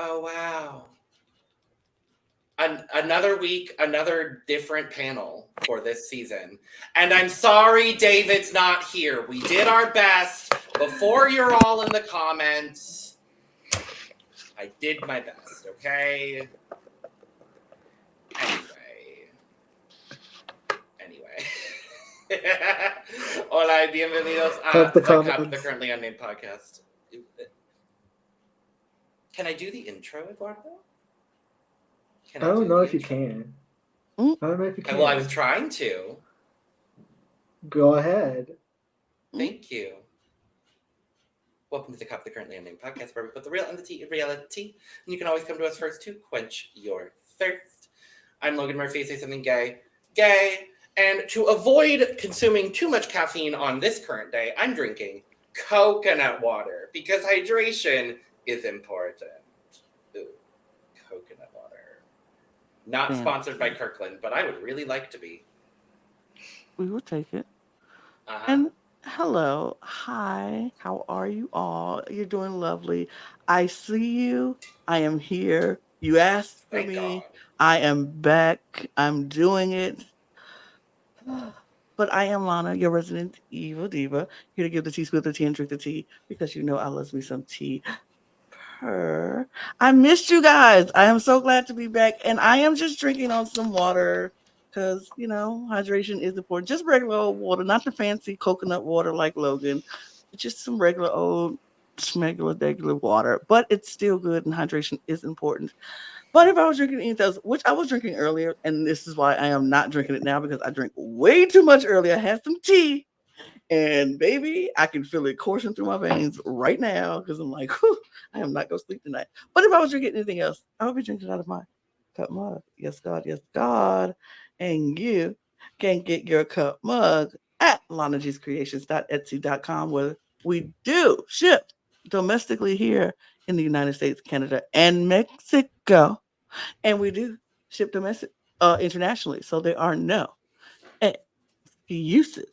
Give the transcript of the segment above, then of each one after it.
Oh, wow. Another week, another different panel for this season. And I'm sorry David's not here. We did our best before you're all in the comments. I did my best, okay? Anyway. Hola, bienvenidos a the Currently Unnamed Podcast. Can I do the intro, Eduardo? I don't know if you can. I don't know if you can. Well, I was trying to. Go ahead. Thank you. Welcome to the Currently Unnamed Podcast, where we put the real and the tea in reality. And you can always come to us first to quench your thirst. I'm Logan Murphy. Say something gay. And to avoid consuming too much caffeine on this current day, I'm drinking coconut water because hydration is important. Ooh, coconut water. Not sponsored by Kirkland, but I would really like to be. We will take it. And hello. Hi. How are you all? You're doing lovely. I see you. I am here. You asked for me. God. I am back. I'm doing it. But I am Lana, your resident evil diva, here to give the tea, spill the tea, and drink the tea, because you know I love me some tea. I missed you guys. I am so glad to be back, and I am just drinking on some water because, you know, hydration is important. Just regular old water, not the fancy coconut water like Logan, just some regular old regular water, but it's still good, and hydration is important. But if I was drinking anything else, which I was drinking earlier, and this is why I am not drinking it now because I drank way too much earlier. I had some tea. And baby, I can feel it coursing through my veins right now because I'm like, whew, I am not going to sleep tonight. But if I was drinking anything else, I would be drinking out of my cup mug. Yes, God. Yes, God. And you can get your cup mug at lanagcreations.etsy.com, where we do ship domestically here in the United States, Canada, and Mexico. And we do ship internationally. So there are no excuses.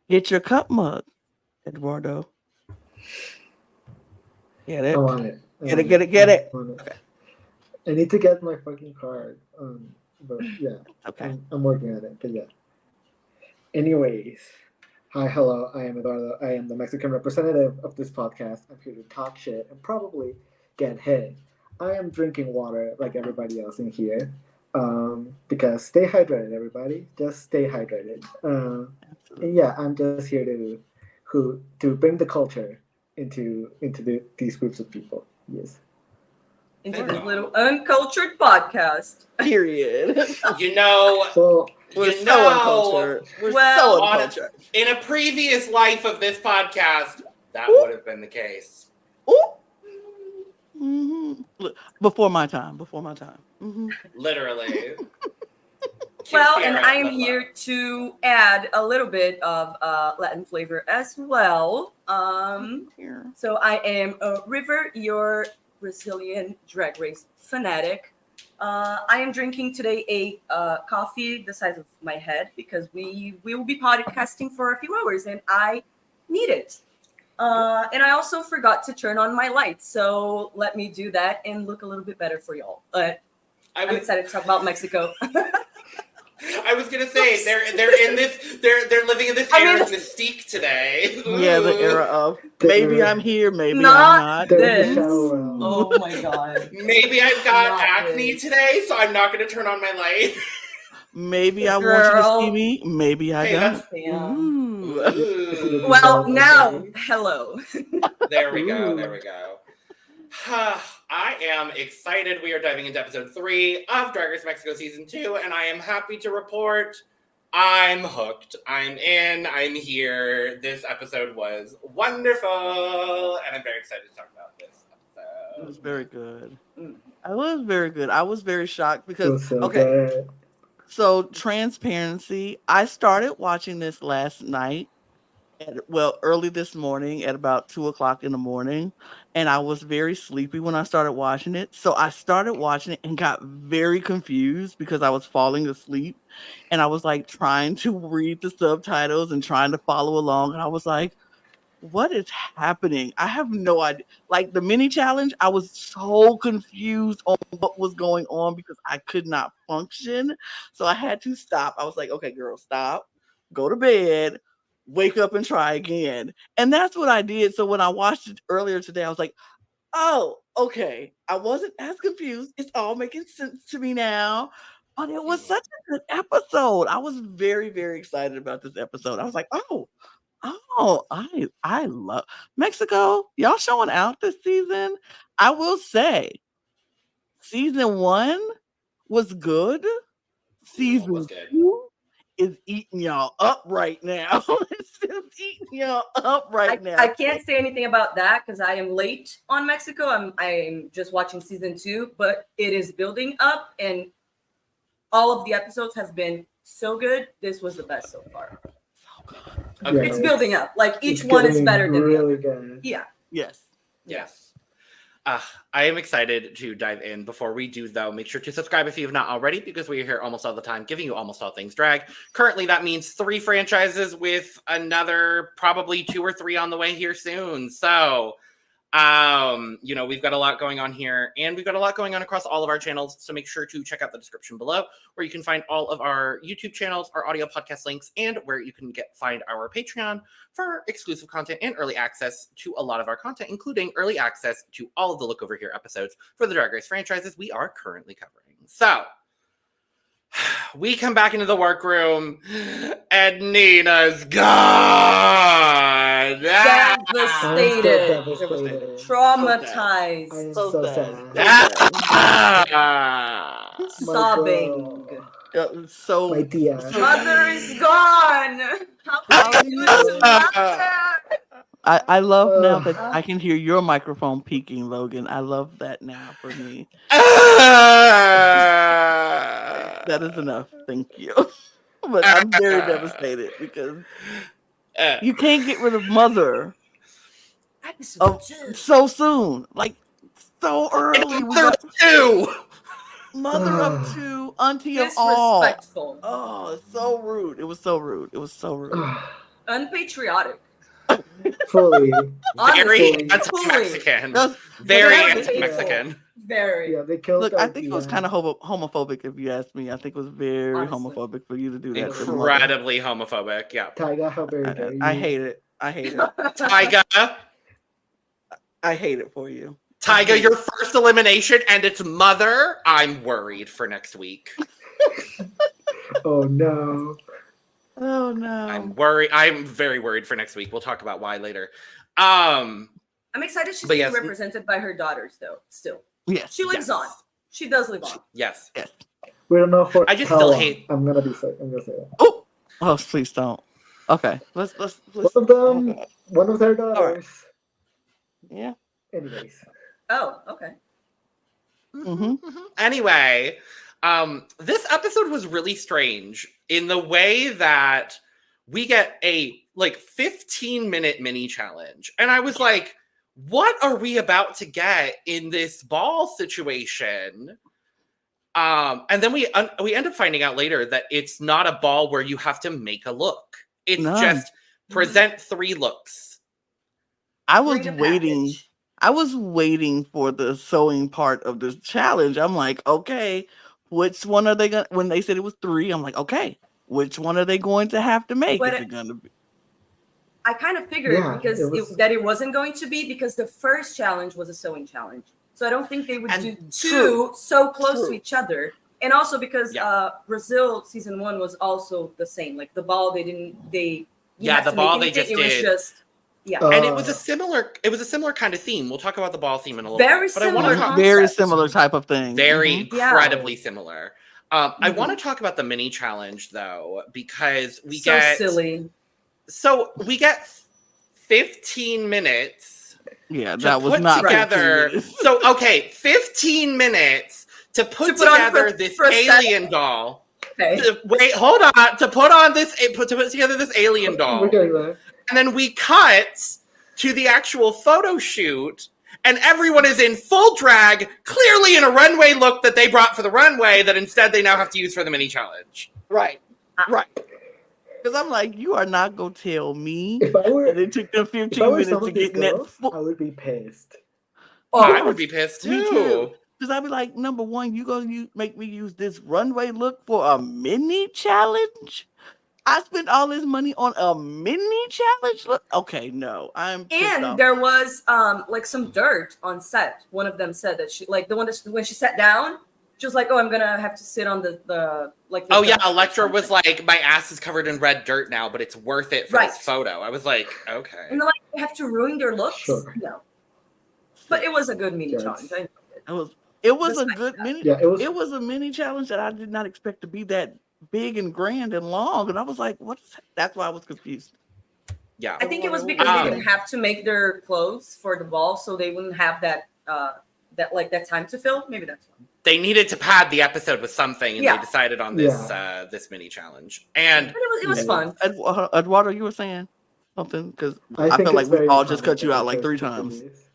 Get your cup mug, Eduardo. Get it? I want it. Get it. Okay. I need to get my fucking card. But yeah. Okay. I'm working on it, but yeah. Anyways. Hi, hello. I am Eduardo. I am the Mexican representative of this podcast. I'm here to talk shit and probably get hit. I am drinking water like everybody else in here. Because stay hydrated, everybody. Just stay hydrated. And yeah, I'm just here to bring the culture into these groups of people. Yes. Into this little uncultured podcast. Period. You know, we're so uncultured. So uncultured. In a previous life of this podcast, that would have been the case. Mm-hmm. Before my time. Mm-hmm. Literally. Well, and I am here to add a little bit of Latin flavor as well. So I am River, your Brazilian drag race fanatic. I am drinking today a coffee the size of my head because we will be podcasting for a few hours and I need it. And I also forgot to turn on my lights, so let me do that and look a little bit better for y'all. But I'm excited to talk about Mexico. I was gonna say they're living in this era of mystique today. Ooh. Yeah, the era of maybe I'm here, maybe I'm not. This. Oh my god. Maybe I've got acne today, so I'm not gonna turn on my light. Maybe I want you to see me, maybe I don't. Ooh. Well, now, hello. There we go. I am excited. We are diving into episode 3 of Drag Race Mexico Season 2, and I am happy to report I'm hooked. I'm in. I'm here. This episode was wonderful, and I'm very excited to talk about this episode. It was very good. I was very good. I was very shocked because, so transparency, I started watching this last night. Early this morning at about 2:00 in the morning, and I was very sleepy when I started watching it. So I started watching it and got very confused because I was falling asleep, and I was like trying to read the subtitles and trying to follow along, and I was like, what is happening? I have no idea. Like the mini challenge, I was so confused on what was going on because I could not function. So I had to stop. I was like, okay, girl, stop, go to bed, wake up and try again. And that's what I did. So when I watched it earlier today, I was like, oh, okay. I wasn't as confused. It's all making sense to me now. But it was such a good episode. I was very, very excited about this episode. I was like, oh, I love Mexico. Y'all showing out this season. I will say, season 1 was good. Season was good. 2 is eating y'all up right now. It's just eating y'all up right now. I can't say anything about that because I am late on Mexico. I'm just watching season 2, but it is building up, and all of the episodes have been so good. This was the best so far. Okay. It's building up. Like each one is better than really the other. good. Yeah. Yes. I am excited to dive in. Before we do, though, make sure to subscribe if you have not already, because we are here almost all the time, giving you almost all things drag. Currently, that means 3 franchises with another probably 2 or 3 on the way here soon. So, we've got a lot going on here, and we've got a lot going on across all of our channels. So make sure to check out the description below, where you can find all of our YouTube channels, our audio podcast links, and where you can find our Patreon for exclusive content and early access to a lot of our content, including early access to all of the Look Over Here episodes for the Drag Race franchises we are currently covering. So we come back into the workroom, and Nina's gone. Devastated. Traumatized. I am So so sad. sad. Sobbing. So My tia. Mother is gone. How can you do this without her? I love now that I can hear your microphone peaking, Logan. I love that now for me. That is enough. Thank you. But I'm very devastated because you can't get rid of Mother so soon. Like so early. Mother too. Mother of 2, auntie of all. Disrespectful. Oh, so rude. It was so rude. It was so rude. Unpatriotic. Fully. Very Honestly, anti-Mexican. That's- Very Very anti-Mexican. Very. Yeah, they killed Look, I think it was Tia. kind of homophobic, if you ask me. I think it was very Honestly. homophobic for you to do that. to Mother. Incredibly homophobic. Yeah. Tyga, how very dare you? I hate it. I hate it. Tyga, I hate it for you. your first elimination, and it's Mother. I'm worried for next week. Oh no. Oh no. I'm worried. I'm very worried for next week. We'll talk about why later. I'm excited she's But being yes. represented by her daughters, though. Still, Yes. she lives Yes. on. She does live on. Yes. We don't know for I just how still long. hate- I'm gonna be sick. I'm gonna say that. Oh, please don't. Okay. Let's One of them, okay. one of their daughters. Yeah. Anyways. Oh, okay. Mm-hmm. Anyway, this episode was really strange in the way that we get a 15-minute mini challenge. And I was like, what are we about to get in this ball situation? And then we end up finding out later that it's not a ball where you have to make a look. It's just present 3 looks. I was Bring a waiting. package. I was waiting for the sewing part of this challenge. I'm like, okay, which one are they gonna? When they said it was 3, I'm like, okay, which one are they going to have to make? But Is it gonna be? I kind of figured Yeah, because it was- that it wasn't going to be because the first challenge was a sewing challenge. So I don't think they would And do true. 2 so close True. to each other. And also because Yeah. Brazil season 1 was also the same. Like the ball, you Yeah, have the to ball make they anything. just It did. was just And it was a similar kind of theme. We'll talk about the ball theme in a little Very bit. But I want similar to talk Very concept. similar type of thing. very Mhm. Yeah. incredibly similar. I Mhm. want to talk about the mini challenge though, because we so get silly. 15 minutes Yeah, to that was put not together. 15 minutes. So 15 minutes to put To put on together this prosthetic. alien doll. Okay. Hold on. To put together this alien doll. We're getting there. And then we cut to the actual photo shoot, and everyone is in full drag, clearly in a runway look that they brought for the runway that instead they now have to use for the mini challenge. Right. Right. Because I'm like, you are not gonna tell me If I were, that it took them if I 15 were minutes some to of these get in that. girls, I would be pissed. I would be pissed Me too. too. Because I'd be like, number one, you gonna make me use this runway look for a mini challenge? I spent all this money on a mini challenge look. Okay, no, I'm pissed And off. there was like some dirt on set. One of them said that she like the one that when she sat down, she was like, "Oh, I'm gonna have to sit on the like." The Oh yeah, dust or Electra something. was like, my ass is covered in red dirt now, but it's worth it for Right. this photo. I was like, okay. And they're like, "They have to ruin their looks." Sure. No, but it was a good mini Yes. challenge. I enjoyed it. It was a Besides good mini. Yeah, It was a mini challenge that I did not expect to be that big and grand and long. And I was like, what is that? That's why I was confused. Yeah. I think it was because they didn't have to make their clothes for the ball, so they wouldn't have that that time to fill. Maybe that's why. They needed to pad the episode with something, and Yeah. they decided on this this mini challenge. And But it was fun. Eduardo, you were saying something? Because I think feel like it's we very all just iconic cut you that out they like chose 3 to do times. this.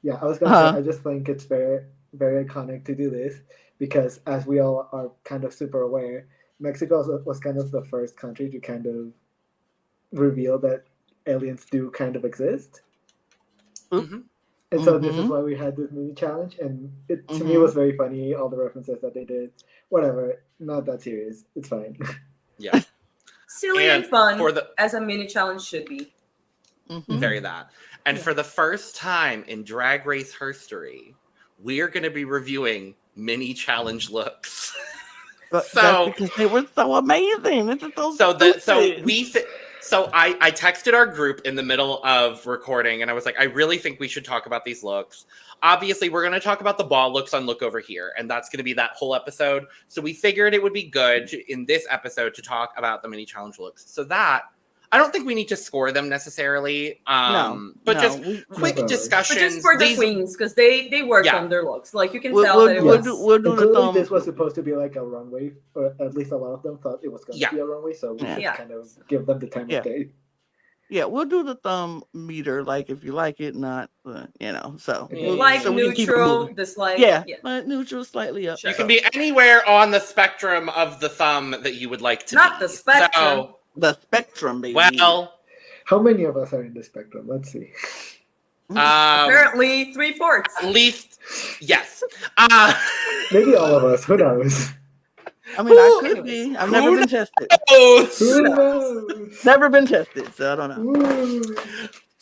Yeah, I was gonna say, I just think it's very, very iconic to do this because, as we all are kind of super aware, Mexico was kind of the first country to kind of reveal that aliens do kind of exist. Mhm. And so this is why we had this mini challenge, and it to me was very funny, all the references that they did. Whatever, not that serious. It's fine. yeah, Silly and fun, for the as a mini challenge should be. very that. And for the first time in Drag Race history, we are going to be reviewing mini challenge looks. But that's because they were so amazing. This is So I texted our group in the middle of recording, and I was like, I really think we should talk about these looks. Obviously, we're going to talk about the ball looks on Look Over Here, and that's going to be that whole episode. So we figured it would be good in this episode to talk about the mini challenge looks. So that, I don't think we need to score them necessarily, just quick discussions. But just for the queens, because they worked on their looks. Like you can tell that it we'll was. do the thumb. This was supposed to be like a runway, or at least a lot of them thought it was going to be a runway, so we kind of give them the time of day. Yeah, we'll do the thumb meter, like if you like it, not, so. Like so neutral, dislike. Yeah, neutral, slightly up. Sure. You can be anywhere on the spectrum of the thumb that you would like to Not be. the spectrum. So, the spectrum, baby. Well, how many of us are in the spectrum? Let's see. Apparently 3/4. At least, yes. Maybe all of us. Who knows? I mean, I could be. I've never been tested. Who knows? Never been tested, so I don't know.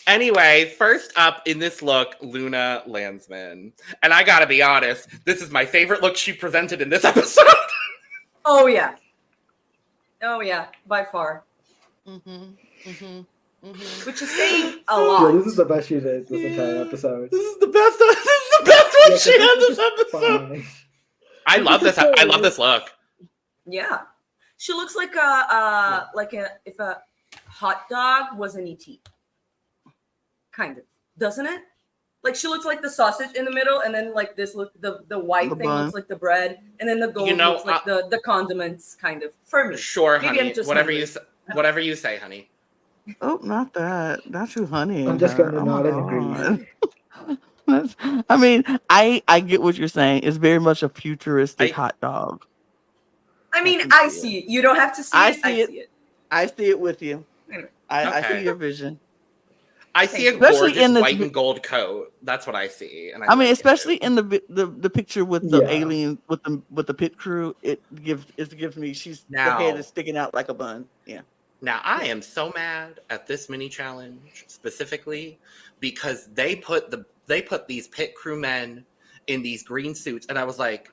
Anyway, first up in this look, Luna Landsman. And I gotta be honest, this is my favorite look she presented in this episode. Oh yeah, by far. Which is saying a lot. Yeah, this is the best she did this entire episode. This is the best one she had this episode. Fine. I love this. I love this look. Yeah, she looks like if a hot dog was an ET, kind of, doesn't it? Like she looks like the sausage in the middle, and then like this look the white thing looks like the bread, and then the gold looks like the condiments, kind of. For me, sure, maybe honey. Whatever you say, honey. Oh, not that. Not you, honey. I'm just gonna nod and agree. I mean, I get what you're saying. It's very much a futuristic hot dog. I mean, I see it. You don't have to see it. I see it. I see it with you. I see your vision. I see a gorgeous white and gold coat. That's what I see. And I mean, especially in the picture with the alien with the pit crew, it gives me the head is sticking out like a bun. Yeah. Now I am so mad at this mini challenge specifically because they put these pit crew men in these green suits, and I was like,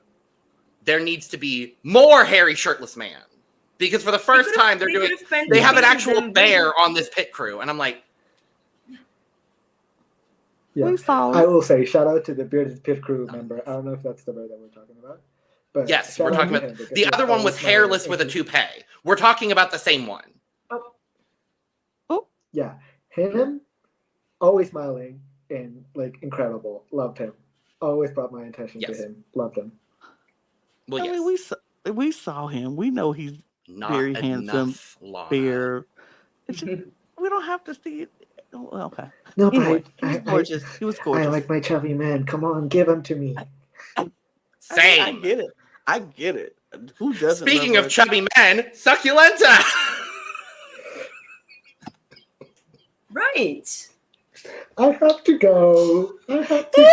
there needs to be more hairy shirtless man, because for the first time they have an actual bear on this pit crew, and I'm like, yeah. I will say shout out to the bearded pit crew member. I don't know if that's the bird that we're talking about, but yes, we're talking about the other one was hairless with a toupee. We're talking about the same one. Yeah, him, always smiling and like incredible. Loved him. Always brought my attention to him. Loved him. Well, I mean, we saw him. We know he's not very handsome. Bear. We don't have to see it. Oh, okay. No, anyway, but he was gorgeous. He was gorgeous. I like my chubby man. Come on, give him to me. Same. I get it. Who doesn't? Speaking of chubby men, Succulenta. right. I have to go. I have to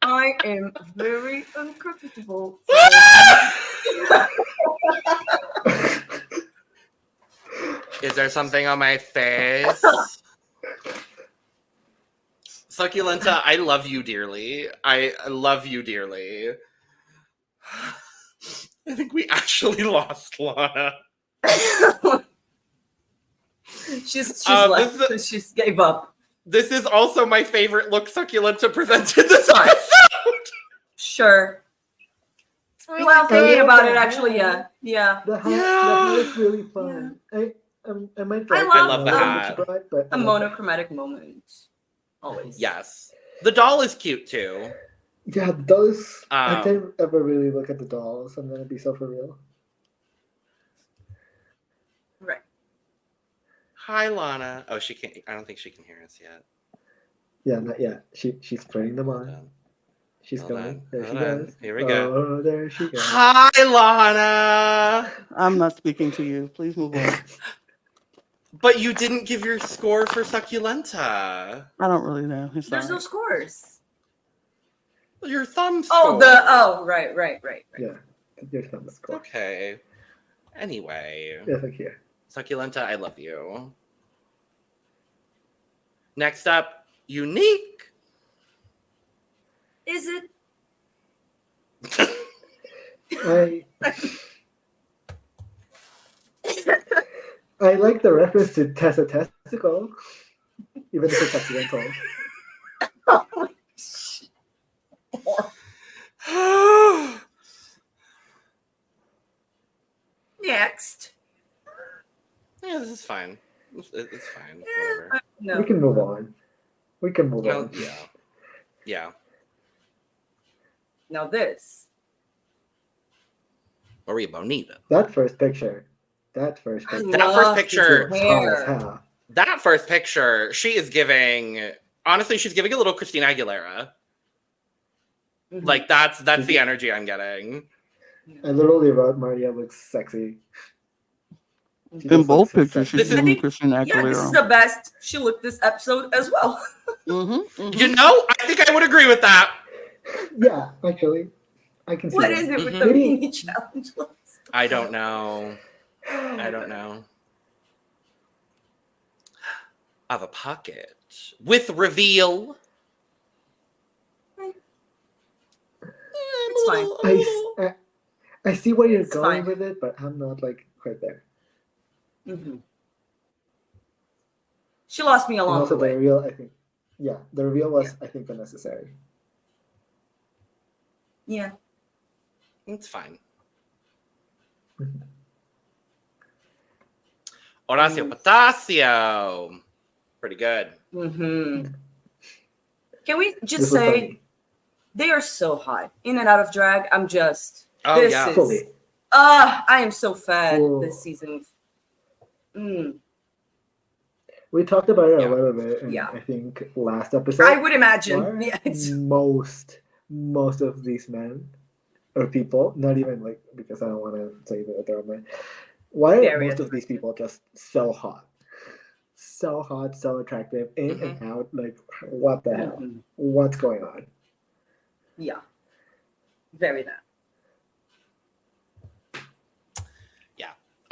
I am very uncomfortable. Is there something on my face? Succulenta, I love you dearly. I love you dearly. I think we actually lost Lana. She's left. She's gave up. This is also my favorite look Succulenta presented this episode. Sure. Really Well, good. thinking about it, actually, yeah. The hat is really fun. I might I love the hat. But A monochromatic moment. Always. Yes. The doll is cute too. Yeah, those. I didn't ever really look at the dolls. I'm gonna be so for real. Right. Hi, Lana. Oh, she can't. I don't think she can hear us yet. Yeah, not yet. She's putting them on. Hold on. She's Hold going. on. There Hold she on. goes. Here we go. Oh, there she goes. Hi, Lana. I'm not speaking to you. Please move on. But you didn't give your score for Succulenta. I don't really know. It's There's no alright. scores. Your thumb score. Right. Yeah, your thumb is cool. Okay. Anyway. Yeah, look here. Succulenta, I love you. Next up, Unique. Is it? I like the reference to Tessa Testicle, even if it's accidental. Next. Yeah, this is fine. It's fine. Whatever. No. We can move on. Well, on. yeah. Yeah. Now this. Maria Bonita. That first picture. That first Love picture. the Hot as hair. hell. That first picture, she is giving. Honestly, she's giving a little Christina Aguilera. Mhm. Like that's the energy I'm getting. I literally wrote Maria looks sexy. She In just both looks so pictures, sexy. she's This is- giving Christina Yeah, this is Aguilera. the best she looked this episode as well. You know, I think I would agree with that. Yeah, actually, I can see What that. is it with Mhm. the Maybe- mini challenge looks? I don't know. I don't know. I have a pocket with reveal. It's fine. I see where you're It's going fine. with it, but I'm not like quite there. Mm-hmm. She lost me And along also the the way. reveal, I think. Yeah, the reveal was, I think, unnecessary. Yeah. It's fine. Mhm. Horacio Potasio. Pretty good. Mm-hmm. Can we just This was say funny. they are so hot in and out of drag? I'm just. Oh, this yeah. is. Fully. I am so fed Whoa. this season. Mm. We talked about it Yeah. a little bit in, Yeah. I think, last episode. I would imagine. Why Yeah, it's, most of these men or people, not even like because I don't want to say that they're men. Why are Very most of these people just so hot? So hot, so attractive, in and out. Like, what the hell? Mhm. What's going on? Yeah. Very that.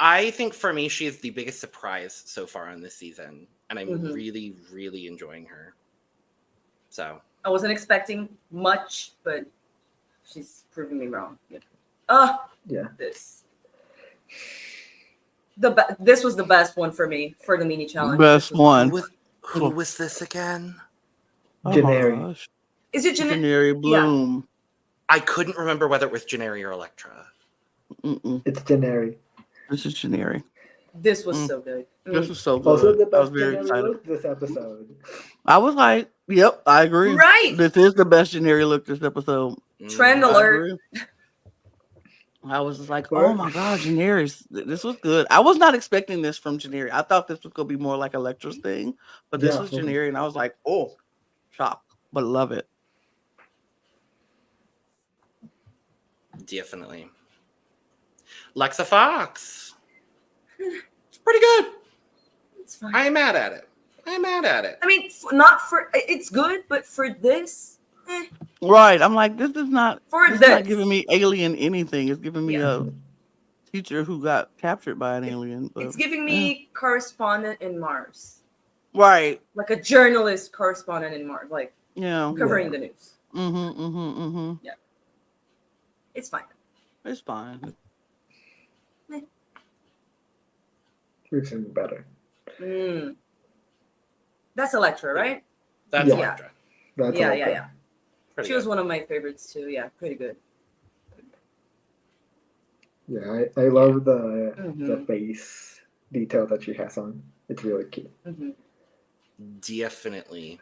I think for me, she is the biggest surprise so far on this season. And I'm Mhm. really, really enjoying her. So, I wasn't expecting much, but she's proving me wrong. Yeah. Yeah. This. This was the best one for me for the mini challenge. Best one. who was this again? Oh my Generic. gosh. Is it Canary Bloom. I couldn't remember whether it was Janeri or Electra. Mm-mm. It's generic. This is generic. This was Mm. so good. This was so good. Also, the I was best very generic excited. look this episode. I was like, yep, I agree. Right. This is the best generic look this episode. Trend I alert. agree. I was just like, Werk. oh my God, Daenerys, this was good. I was not expecting this from Daenerys. I thought this was going to be more like Electra's thing, but this was Daenerys, and I was like, oh, shocked, but love it. Definitely. Lexa Fox. It's pretty good. It's fine. I'm mad at it. I mean, not for it's good, but for this, Right. I'm like, this is not giving me alien anything. It's giving me a teacher who got captured by an alien. But, it's giving me correspondent in Mars. Right. Like a journalist correspondent in Mars, like covering the news. Yeah. It's fine. It's fine. We've seen better. That's Electra, right? That's Yeah. Electra. That's Yeah. Pretty She good. was one of my favorites too. Yeah, pretty good. Yeah, I love the face detail that she has on. It's really cute. Definitely.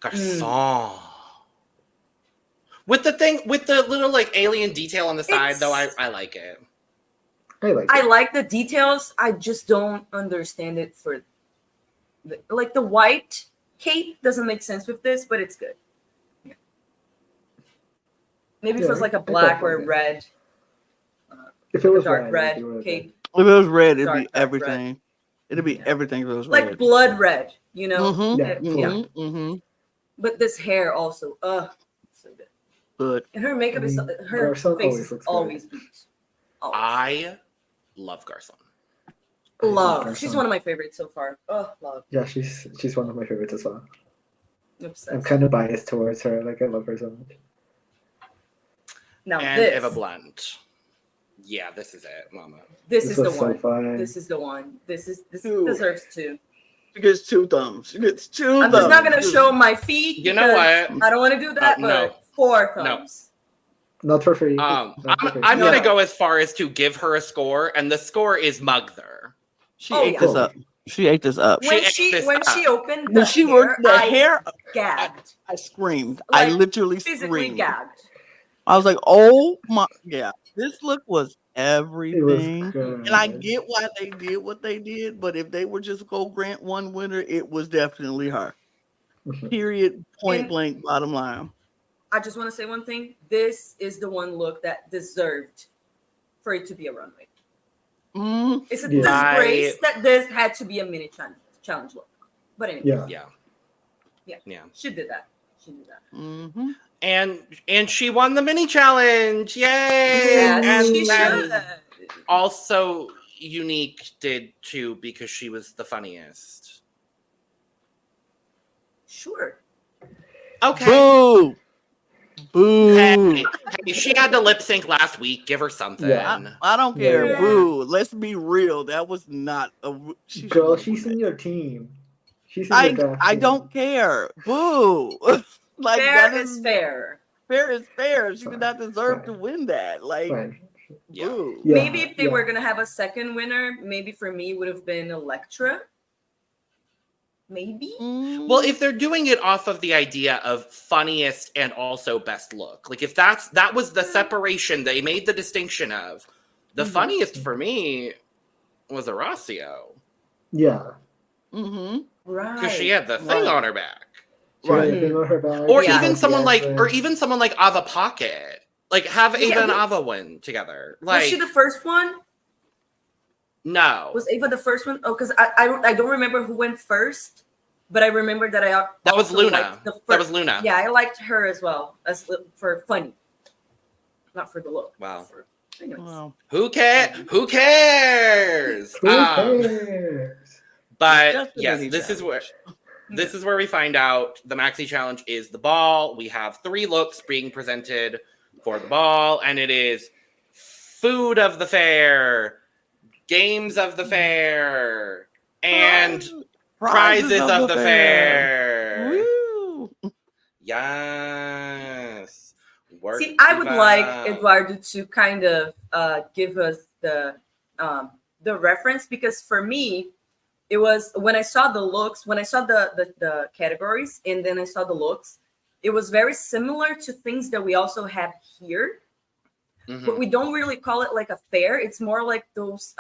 Garçon. With the little like alien detail on the side, though, I like it. I like the details. I just don't understand it for the white cape doesn't make sense with this, but it's good. Yeah. Maybe if it was like a black or a red. If it was dark red cape. If it was red, it'd Dark be everything. red. It'd be everything if it was like red. blood red, you know? Yeah. But this hair also, so good. Good. And her makeup is her face is always beat. Always. I love Garçon. Love. She's one of my favorites so far. Oh, love. Yeah, she's one of my favorites as well. Obsessed. I'm kind of biased towards her. Like I love her so much. Now And this. Eva Blunt. Yeah, this is it, mama. This is the was so one. fun. This is the one. This Two. deserves 2. She gets 2 thumbs. She gets 2 thumbs. I'm just not gonna show my feet. You know what? I don't want to do that, but 4 thumbs. Not for free. I'm gonna go as far as to give her a score, and the score is Mugther. She ate this up. She ate this up. When she opened the she hair, worked the hair, gagged. I screamed. Like, I literally physically screamed. gagged. I was like, oh my, yeah. This look was everything. It was good. And I get why they did what they did, but if they were just go grant one winner, it was definitely her. Period. Point blank, bottom line. I just want to say one thing. This is the one look that deserved for it to be a runway. It's a disgrace that this had to be a mini challenge look. But anyway. Yeah. She did that. And she won the mini challenge. Yay! Yes, and she should. Also, Unique did too because she was the funniest. Sure. Okay. Boo! Boo! Hey, she had to lip sync last week. Give her something. Yeah. I don't care. Yeah. Boo! Let's be real. That was not a girl. She's in your team. She's in your draft I team. don't care. Boo! Like fair is fair. Fair is fair. She did not deserve to win that. Like, boo. Yeah. Maybe if they were gonna have a second winner, maybe for me would have been Electra. Maybe. Well, if they're doing it off of the idea of funniest and also best look, like if that was the separation they made the distinction of, the funniest for me was Horacio. Yeah. Right. Because she had the thing on her back. Or even someone like Ava Pocket. Like have Ava and Ava win together. Like, was she the first one? No. Was Ava the first one? Oh, because I don't remember who went first, but I remember that that was Luna. That was Luna. Yeah, I liked her as well as for funny, not for the look. Wow. Wow. Who cares? Who cares? Who cares? But yes, this is where we find out the maxi challenge is the ball. We have 3 looks being presented for the ball, and it is food of the fair, games of the fair, and prizes of the fair. Woo. Yes. See, I would like Eduardo to kind of give us the reference, because for me, it was when I saw the looks, when I saw the categories, and then I saw the looks, it was very similar to things that we also have here, but we don't really call it like a fair. It's more like those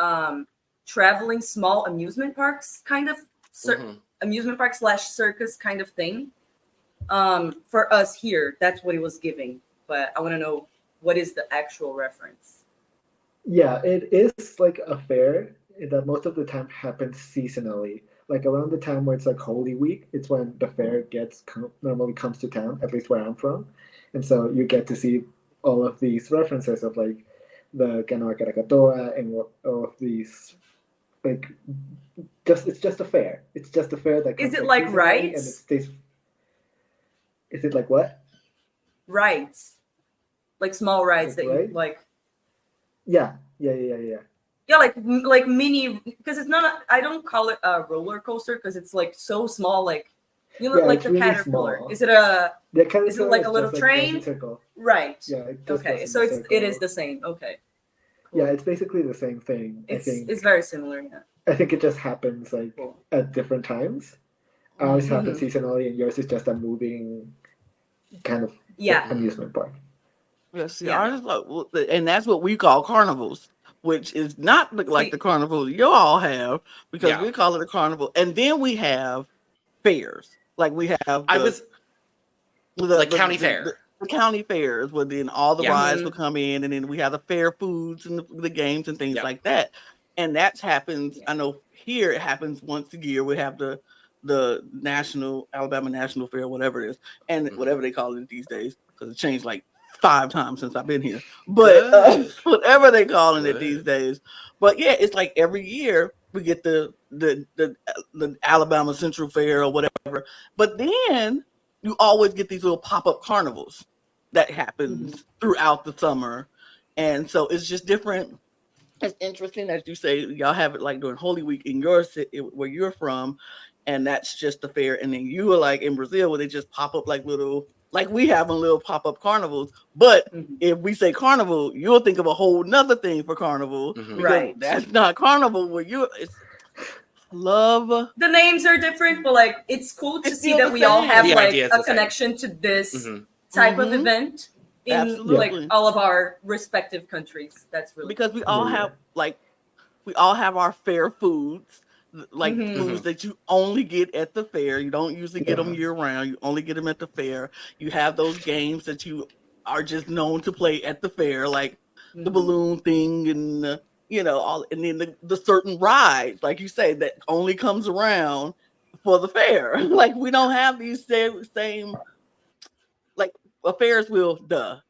traveling small amusement parks, kind of amusement park / circus kind of thing. For us here, that's what it was giving. But I want to know, what is the actual reference? Yeah, it is like a fair that most of the time happens seasonally. Like around the time where it's like Holy Week, it's when the fair normally comes to town, at least where I'm from. And so you get to see all of these references of like the Ganoa Karakatua and all of these, like, it's just a fair. It's just a fair that comes. Is it like rides? And it stays. Is it like what? Rides. Like small rides that you like. Yeah. Yeah, like mini, because it's not. I don't call it a roller coaster because it's like so small, like like the really caterpillar. Small. Is it a? Is it like a little train? Right. Yeah. Okay, so it is the same. Okay. Cool. Yeah, it's basically the same thing. I think it's very similar. Yeah. I think it just happens like at different times. Ours happens seasonally, and yours is just a moving kind of amusement park. Yes, ours is like, and that's what we call carnivals, which is not like the carnival you all have, because we call it a carnival. And then we have fairs, like we have the county fair. The county fairs, where then all the rides will come in, and then we have the fair foods and the games and things like that. And that happens. I know here it happens once a year. We have the Alabama National Fair, whatever it is, and whatever they call it these days, because it changed like 5 times since I've been here. But whatever they calling it these days. But yeah, it's like every year we get the Alabama Central Fair or whatever. But then you always get these little pop-up carnivals that happens throughout the summer. And so it's just different. It's interesting, as you say, y'all have it like during Holy Week in your city where you're from, and that's just the fair. And then you are like in Brazil where they just pop up like little, like we have a little pop-up carnivals. But if we say carnival, you'll think of a whole nother thing for carnival. Because that's not carnival where it's love. The names are different, but like it's cool to see that we all have like a connection to this type of event in like all of our respective countries. That's really because we all have our fair foods. Like foods that you only get at the fair. You don't usually get them year round. You only get them at the fair. You have those games that you are just known to play at the fair, like the balloon thing and all, and then the certain rides, like you say, that only comes around for the fair. Like we don't have these same like a Ferris wheel.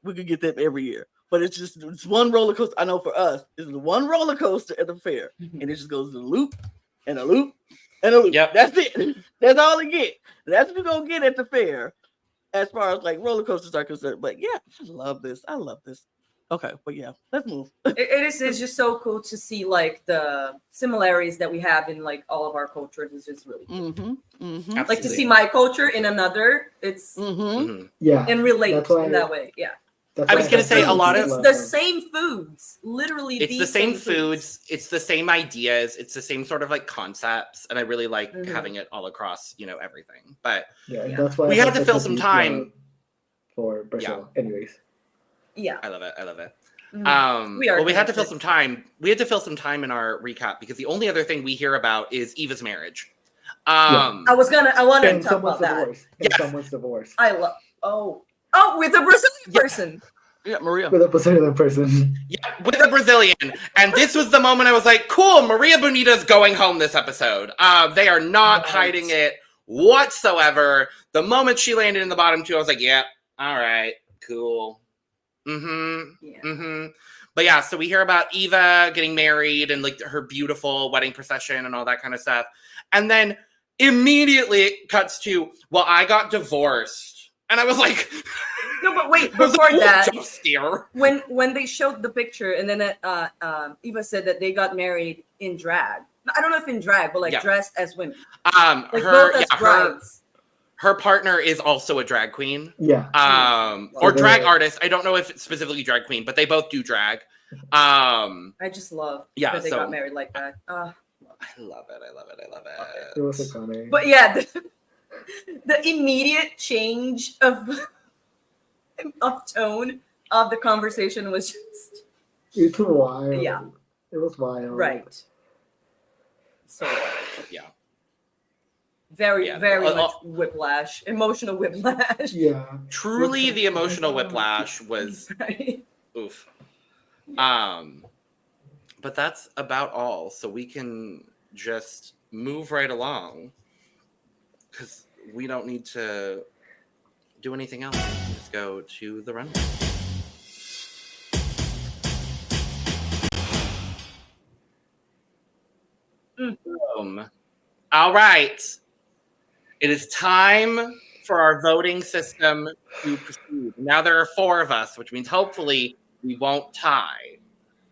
We could get them every year. But it's one roller coaster. I know for us, it's the one roller coaster at the fair, and it just goes to the loop. And a loop, and a loop. Yep. That's it. That's all they get. That's what you're going to get at the fair as far as like roller coasters are concerned. But yeah, I love this. Okay, but yeah, let's move. It's just so cool to see like the similarities that we have in like all of our cultures. It's just really cool. Like to see my culture in another, it's and relate in that way. Yeah. I was going to say a lot of... It's the same foods, literally. It's the same foods. It's the same ideas. It's the same sort of like concepts. And I really like having it all across, everything. But that's why we had to fill some time. For Brazil, anyways. Yeah. I love it. We had to fill some time. We had to fill some time in our recap because the only other thing we hear about is Eva's marriage. I wanted to talk about that. Someone's divorce. Oh, with a Brazilian person. Yeah, Maria. With a Brazilian person. Yeah, with a Brazilian. And this was the moment I was like, cool, Maria Bonita's going home this episode. They are not hiding it whatsoever. The moment she landed in the bottom 2, I was like, yeah, all right, cool. But yeah, so we hear about Eva getting married and like her beautiful wedding procession and all that kind of stuff. And then immediately it cuts to, well, I got divorced. And I was like, no, but wait, before that, when they showed the picture and then Eva said that they got married in drag. I don't know if in drag, but like dressed as women. Her partner is also a drag queen. Yeah. Or drag artist. I don't know if it's specifically drag queen, but they both do drag. I just love that they got married like that. I love it. It was iconic. But yeah. The immediate change of tone of the conversation was just It's wild. Yeah. It was wild. right. So Yeah. very Yeah. much whiplash, emotional whiplash. Yeah. Truly, the emotional whiplash was Right. oof. But that's about all. So we can just move right along because we don't need to do anything else. We can just go to the runway. Boom. All right. It is time for our voting system to proceed. Now there are 4 of us, which means hopefully we won't tie.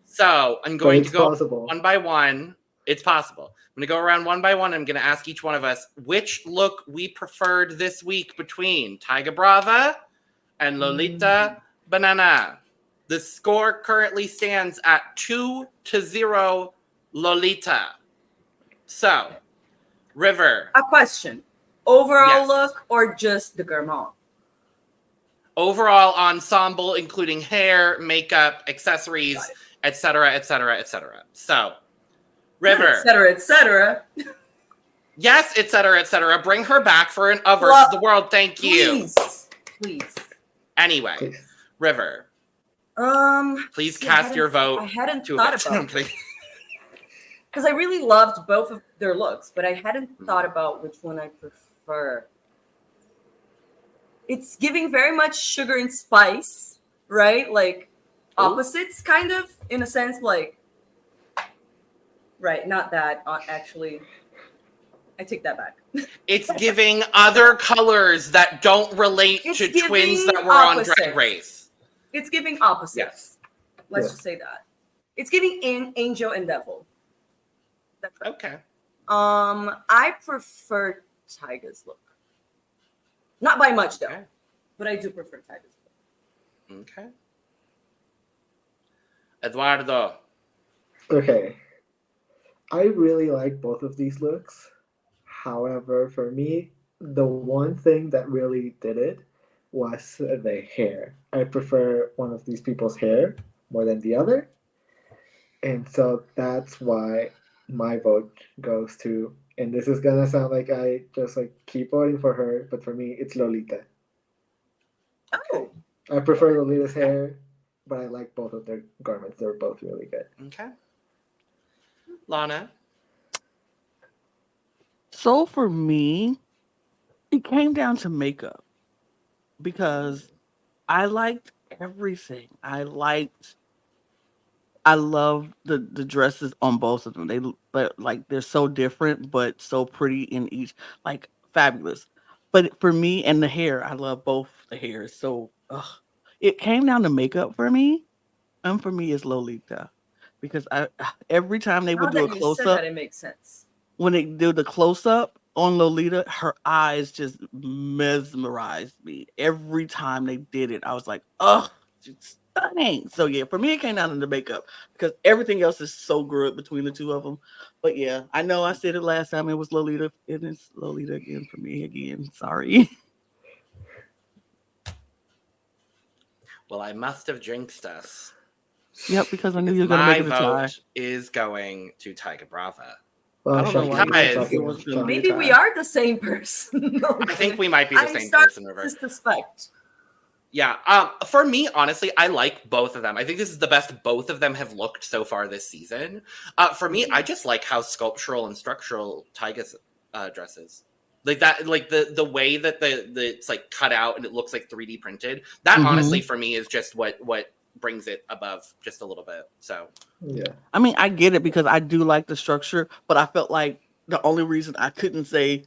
So I'm going to go possible. one by one. It's possible. I'm going to go around one by one. I'm going to ask each one of us which look we preferred this week between Tyga Brava and Lolita Banana. The score currently stands at 2-0 Lolita. So, River. A question. Overall Yes. look or just the gourmand? Overall ensemble, including hair, makeup, accessories, etc., etc., etc. So, River. Etc., etc. Yes, etc., etc. Bring her back for an versus Well, the world. Thank you. Please. Anyway, Please. River, please see, cast your vote. I hadn't to thought it. about it. Because I really loved both of their looks, but I hadn't thought about which one I prefer. It's giving very much sugar and spice, right? Like opposites, kind of, in a sense, like. Right, not that, actually. I take that back. It's giving other colors that don't relate It's to giving twins that were on Drag opposites. Race. It's giving opposites. Yes. Let's Yeah. just say that. It's giving angel and devil. That's right. Okay. I prefer Tyga's look. Not by much though, Okay. but I do prefer Tyga's look. Okay. Eduardo. Okay. I really like both of these looks. However, for me, the one thing that really did it was the hair. I prefer one of these people's hair more than the other. And so that's why my vote goes to, and this is gonna sound like I just like keep voting for her, but for me it's Lolita. Oh, I prefer Lolita's hair, but I like both of their garments. They're both really good. Okay. Lana. So for me, it came down to makeup because I liked everything. I love the dresses on both of them. They're so different, but so pretty in each, like fabulous. But for me and the hair, I love both the hair. So it came down to makeup for me, and for me it's Lolita because every time they now would do a that you close said up, that, it makes sense. when they do the close up on Lolita, her eyes just mesmerized me. Every time they did it, I was like, oh, she's stunning. So yeah, for me, it came down to the makeup because everything else is so good between the two of them. But yeah, I know I said it last time. It was Lolita, and it's Lolita again for me again. Sorry. Well, I must have jinxed us. Yep, because I knew you were gonna My make it a tie. vote is going to Tyga Brava. Well, I don't know why Guys, you think it was gonna be a Maybe we tie. are the same person. I think we might be the I'm same starting person, River. to suspect. Yeah. For me, honestly, I like both of them. I think this is the best both of them have looked so far this season. For me, I just like how sculptural and structural Tyga's dress is. Like that, like the way that the it's like cut out and it looks like 3D printed. That honestly, for me, is just what brings it above just a little bit. So yeah. I mean, I get it because I do like the structure, but I felt like the only reason I couldn't say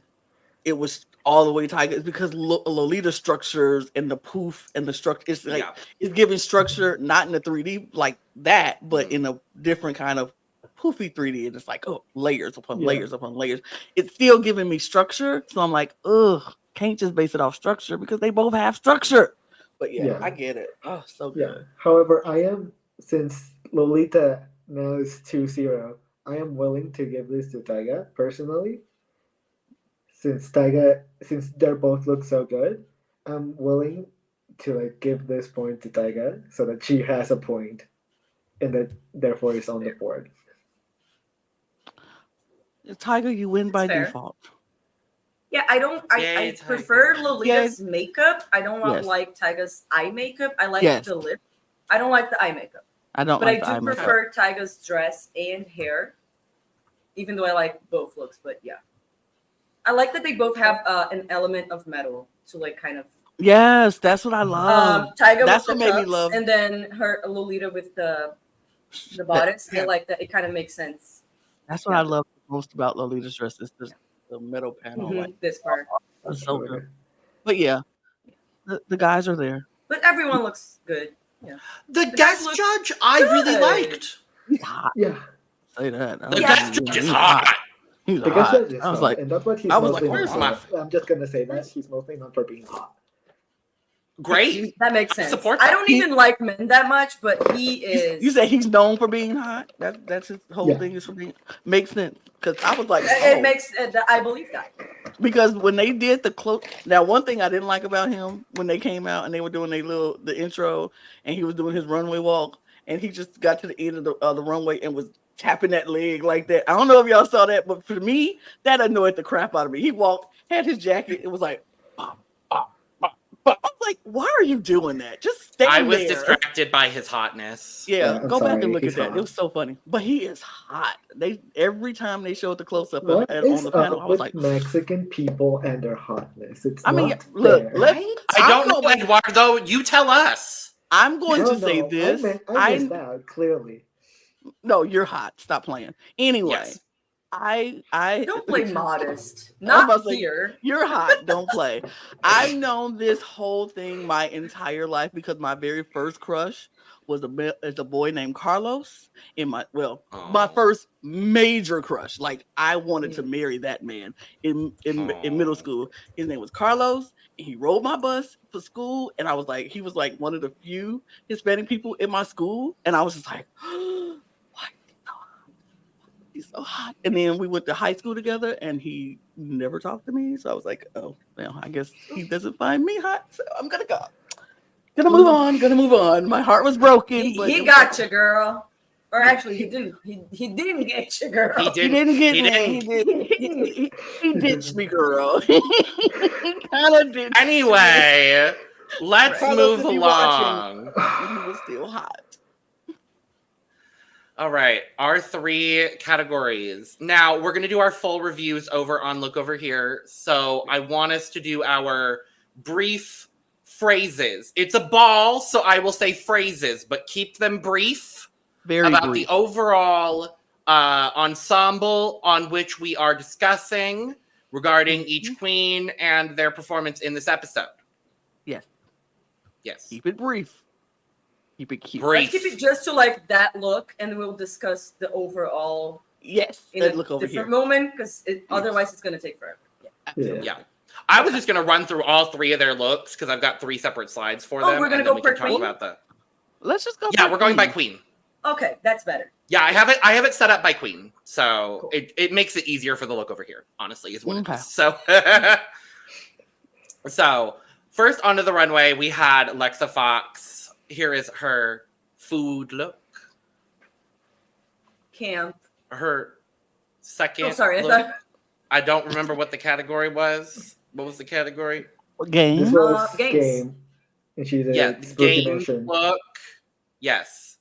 it was all the way Tyga is because Lolita structures and the poof and the structure, it's like it's giving structure not in the 3D like that, but in a different kind of poofy 3D, and it's like, oh, layers upon layers upon layers. It's still giving me structure, so I'm like, ugh, can't just base it off structure because they both have structure. But yeah. I get it. Oh, so good. Yeah. However, since Lolita now is 2-0, I am willing to give this to Tyga personally. since they're both look so good, I'm willing to like give this point to Taiga so that she has a point, and that therefore is on the board. Tiger, you win by fair. default. Yeah, I don't. Yay, I Tyga. prefer Lolita's makeup. I don't Yes. like Tyga's eye makeup. I like Yes. the lip. I don't like the eye makeup. I don't But like the I eye do makeup. prefer Tyga's dress and hair, even though I like both looks. But yeah, I like that they both have an element of metal to like kind of. Yes, that's what I love. Tyga That's with what the made me cups, love. and then her Lolita with the bodice. I like that. It kind of makes sense. That's what I love most about Lolita's dress is the middle panel. Mhm, Like, this part. it's so good. But yeah, the guys are there. But everyone looks good. Yeah. The guys guest look judge I really good. liked. He's hot. Yeah, Say that. The guest judge is hot. He's the hot. guy said it's I was hot, like, and that's what he's I was mostly like, where's known my- for. I'm just gonna say that he's mostly known for being hot. Great. That makes I sense. support I that. don't even like men that much, but he is. you say he's known for being hot. That's his whole Yeah. thing is for being makes sense. Because I was like, It oh. makes. I believe that. Because when they did the close, now one thing I didn't like about him when they came out and they were doing the intro and he was doing his runway walk and he just got to the end of the runway and was tapping that leg like that. I don't know if y'all saw that, but for me, that annoyed the crap out of me. He walked, had his jacket, it was like, I was like, why are you doing that? Just stay I was there. distracted by his hotness. Yeah, I'm go back sorry, and look he's at that. hot. It was so funny. But he is hot. They every time they showed the close up What on is the panel, up I was with like, Mexican people and their hotness? It's I mean, not look, fair. I don't know, Eduardo. You tell us. I'm going No, to say no, this. I missed out clearly. No, you're hot. Stop playing. Anyway, Yes. I Don't play modest. I was Not about to say, here. You're hot. Don't play. I've known this whole thing my entire life because my very first crush was a boy named Carlos. My first major crush. Like I wanted to marry that man in middle school. His name was Carlos. And he rode my bus for school, and he was like one of the few Hispanic people in my school, and I was just like, why? He's so hot. And then we went to high school together and he never talked to me. So I was like, oh, well, I guess he doesn't find me hot. So I'm going to go. Gonna move on. My heart was broken. He got you, girl. Or actually, he didn't. He didn't get you, girl. He He didn't get me. He ditched me, girl. He kind of did. Anyway, let's Carlos, move if you along. watching, he was still hot. All right, our 3 categories. Now, we're going to do our full reviews over on Look Over Here. So I want us to do our brief phrases. It's a ball, so I will say phrases, but keep them brief. Very about brief. the overall ensemble on which we are discussing regarding each queen and their performance in this episode. Yes. Yes. Keep it brief. Keep it cute. Brief. Let's keep it just to like that look, and we'll discuss the overall Yes. in a Look over different here. moment because otherwise it's gonna take forever. Yeah. Absolutely. Yeah. I was just going to run through all 3 of their looks because I've got 3 separate slides for Oh, them. we're gonna and then go we per can talk queen? about the. Let's just go. Yeah, we're going by queen. Okay, that's better. Yeah, I have it set up by queen, so Cool. it makes it easier for the look over here. Honestly, is what Okay. it is. So, so first onto the runway, we had Alexa Fox. Here is her food look. Camp. Her second. Oh, sorry. look. I don't remember what the category was. What was the category? Game. This was Games. game, and she did Yeah, spooky game nation. look. Yes.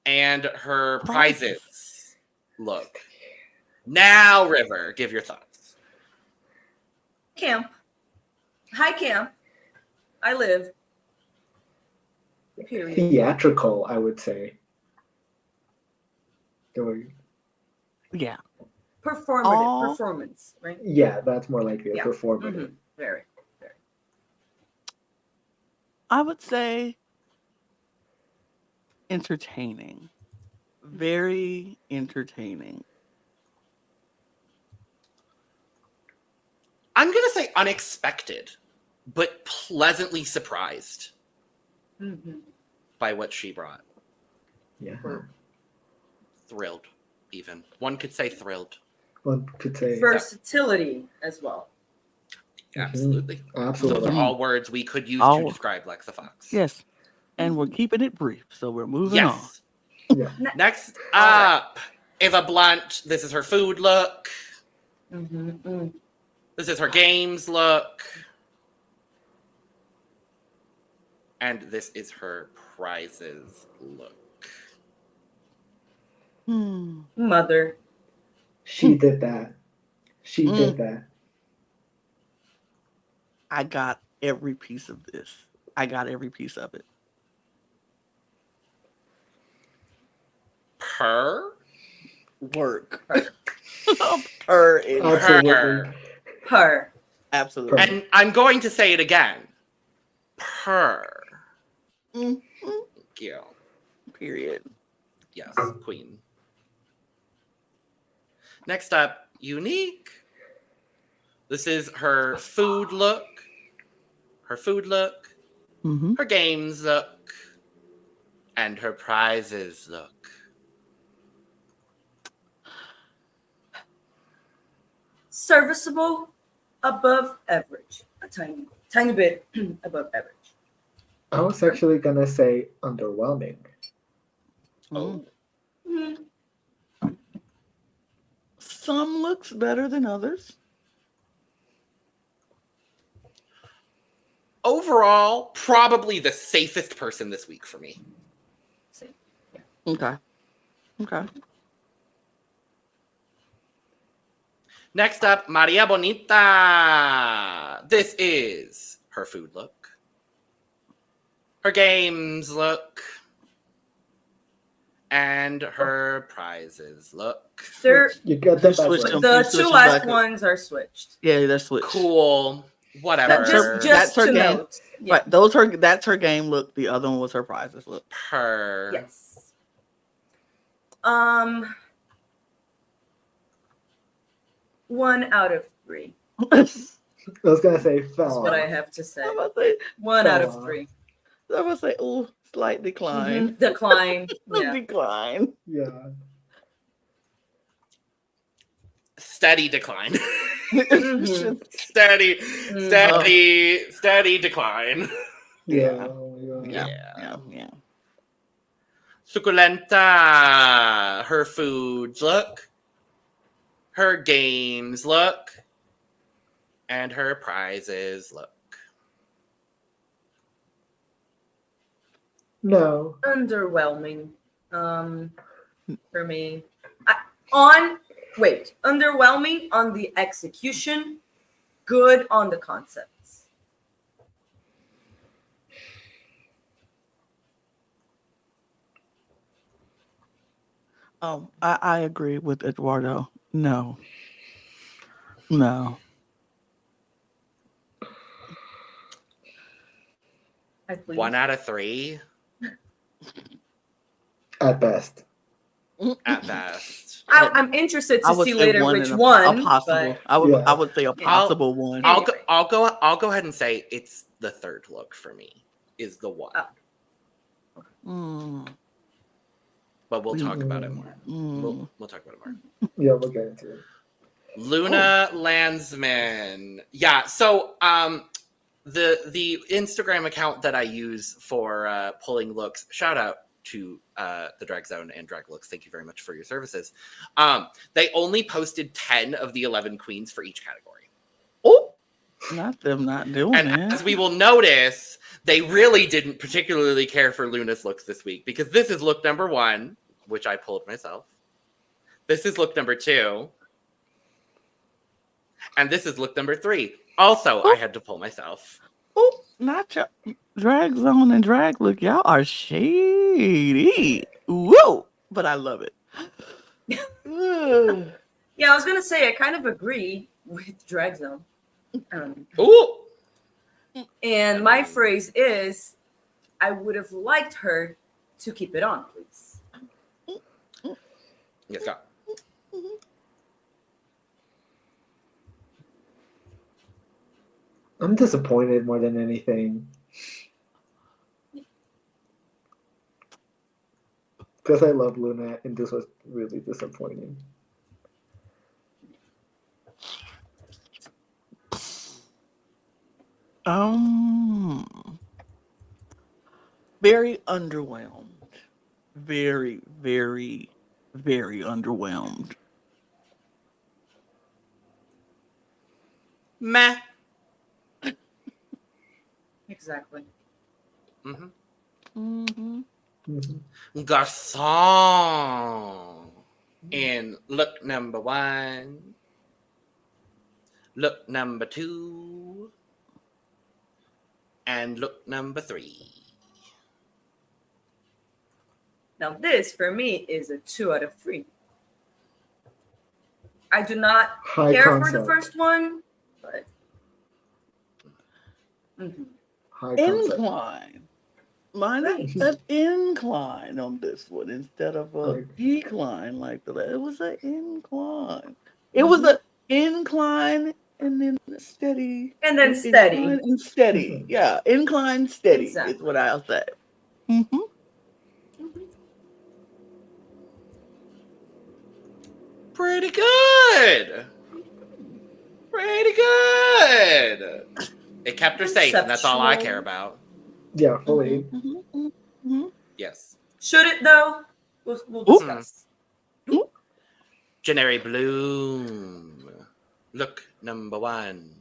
And her prizes look. Now, River, give your thoughts. Camp. Hi, camp. I live. Period. Theatrical, I would say. Yeah. Performative performance, right? Yeah, that's more likely a Yeah. performative. Mhm. Very. I would say entertaining. Very entertaining. I'm going to say unexpected, but pleasantly surprised Mhm. by what she brought. Yeah. Thrilled, even. One could say thrilled. One could say. Versatility as well. Absolutely. Absolutely. Those are all words we could use to describe Lexa Fox. Yes. And we're keeping it brief, so we're moving on. Yeah. Next up, Eva Blunt. This is her food look. This is her games look. And this is her prizes look. Mother. She did that. She did that. I got every piece of this. I got every piece of it. Purr? Work. Purr. Absolutely. Her. Absolutely. And I'm going to say it again. Purr. Thank you. Period. Yes, queen. Next up, Unique. This is her food look. Her food look. Her games look. And her prizes look. Serviceable, above average. A tiny bit above average. I was actually gonna say underwhelming. Oh. Some looks better than others. Overall, probably the safest person this week for me. Okay. Next up, Maria Bonita. This is her food look. Her games look. And her prizes look. You got them Switch backwards. them. The Switch two them last back. ones are switched. Yeah, they're switched. Cool. Whatever. That's her to game. note. Yeah. Right, that's her game look. The other one was her prizes look. Purr. Yes. 1 out of 3. I was gonna say That's fell what off. I have to say. I'm about to say, 1 out of Fell off. 3. I'm about to say, oh, slight decline. Decline. Yeah. Decline. Yeah. Steady decline. Mhm. steady decline. Yeah. Yeah. Suculenta. Her foods look. Her games look. And her prizes look. No. Underwhelming. For me. Underwhelming on the execution, good on the concepts. Oh, I agree with Eduardo. No. 1 out of 3 At best. at best. I'm interested I to would see say later one which and one. a possible. But I would say a possible one. I'll go ahead and say it's the third look for me. Is the one. But we'll talk about it more. We'll talk about it more. Yeah, we'll get into it. Luna Landsman. Yeah, so the Instagram account that I use for pulling looks, shout out to the Drag Zone and Drag Looks. Thank you very much for your services. They only posted 10 of the 11 queens for each category. Oh, not them not doing And that. as we will notice, they really didn't particularly care for Luna's looks this week because this is look number 1, which I pulled myself. This is look number 2. And this is look number 3. Also, I had to pull myself. Oh, not your Drag Zone and Drag Look. Y'all are shady. Whoa, but I love it. yeah, I was gonna say I kind of agree with Drag Zone. Ooh. And my phrase is, I would have liked her to keep it on, please. Yes, go. I'm disappointed more than anything. Because I love Luna, and this was really disappointing. Very underwhelmed. Very, very, very underwhelmed. Meh. Exactly. Garçon. In look number 1. Look number 2. And look number 3. Now this, for me, is a 2 out of 3. I do not High care concept. for the first one, but High concept. Incline. Mine is an incline on this one instead of a decline like the last. It was an incline. It was an incline and then steady. And then steady. Incline and steady. Yeah, incline steady Exactly. is what I'll say. Pretty good. Pretty good. It kept her safe, and that's all I care about. Yeah, fully. Yes. Should it though? We'll discuss. Janary Bloom. Look number 1.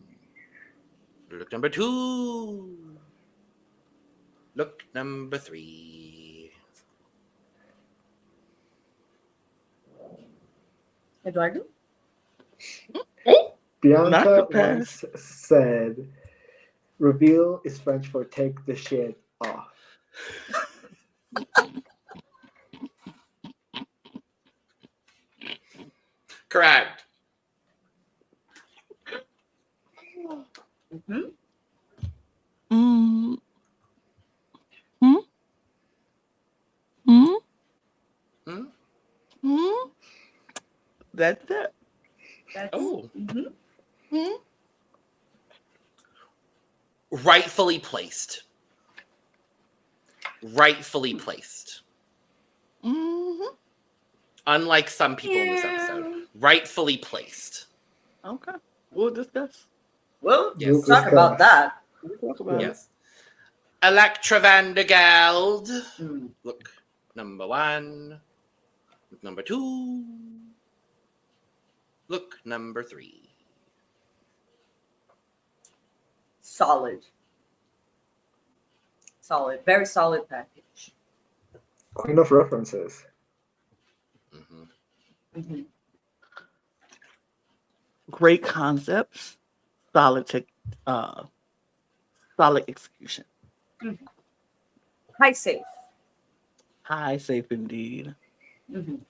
Look number 2. Look number 3. Eduardo? Bianca once said, reveal is French for take the shit off. Correct. That's it. Rightfully placed. Rightfully placed. Unlike some people in this episode. Rightfully placed. Okay. We'll discuss. Well, Yes. talk about that. We'll talk about it. Yes. Electra Vandergeld. Look number 1. Look number 2. Look number 3. Solid. Very solid package. Queen of references. Great concepts, solid execution. High safe. High safe indeed.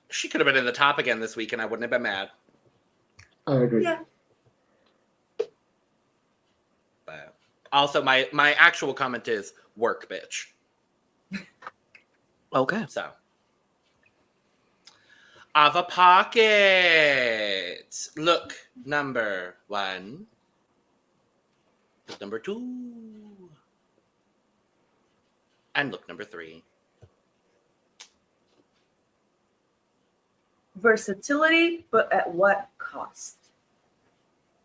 She could have been in the top again this week, and I wouldn't have been mad. I agree. Yeah. But also, my actual comment is work, bitch. Okay. So, Ava Pocket. Look number 1. Look number 2. And look number 3. Versatility, but at what cost?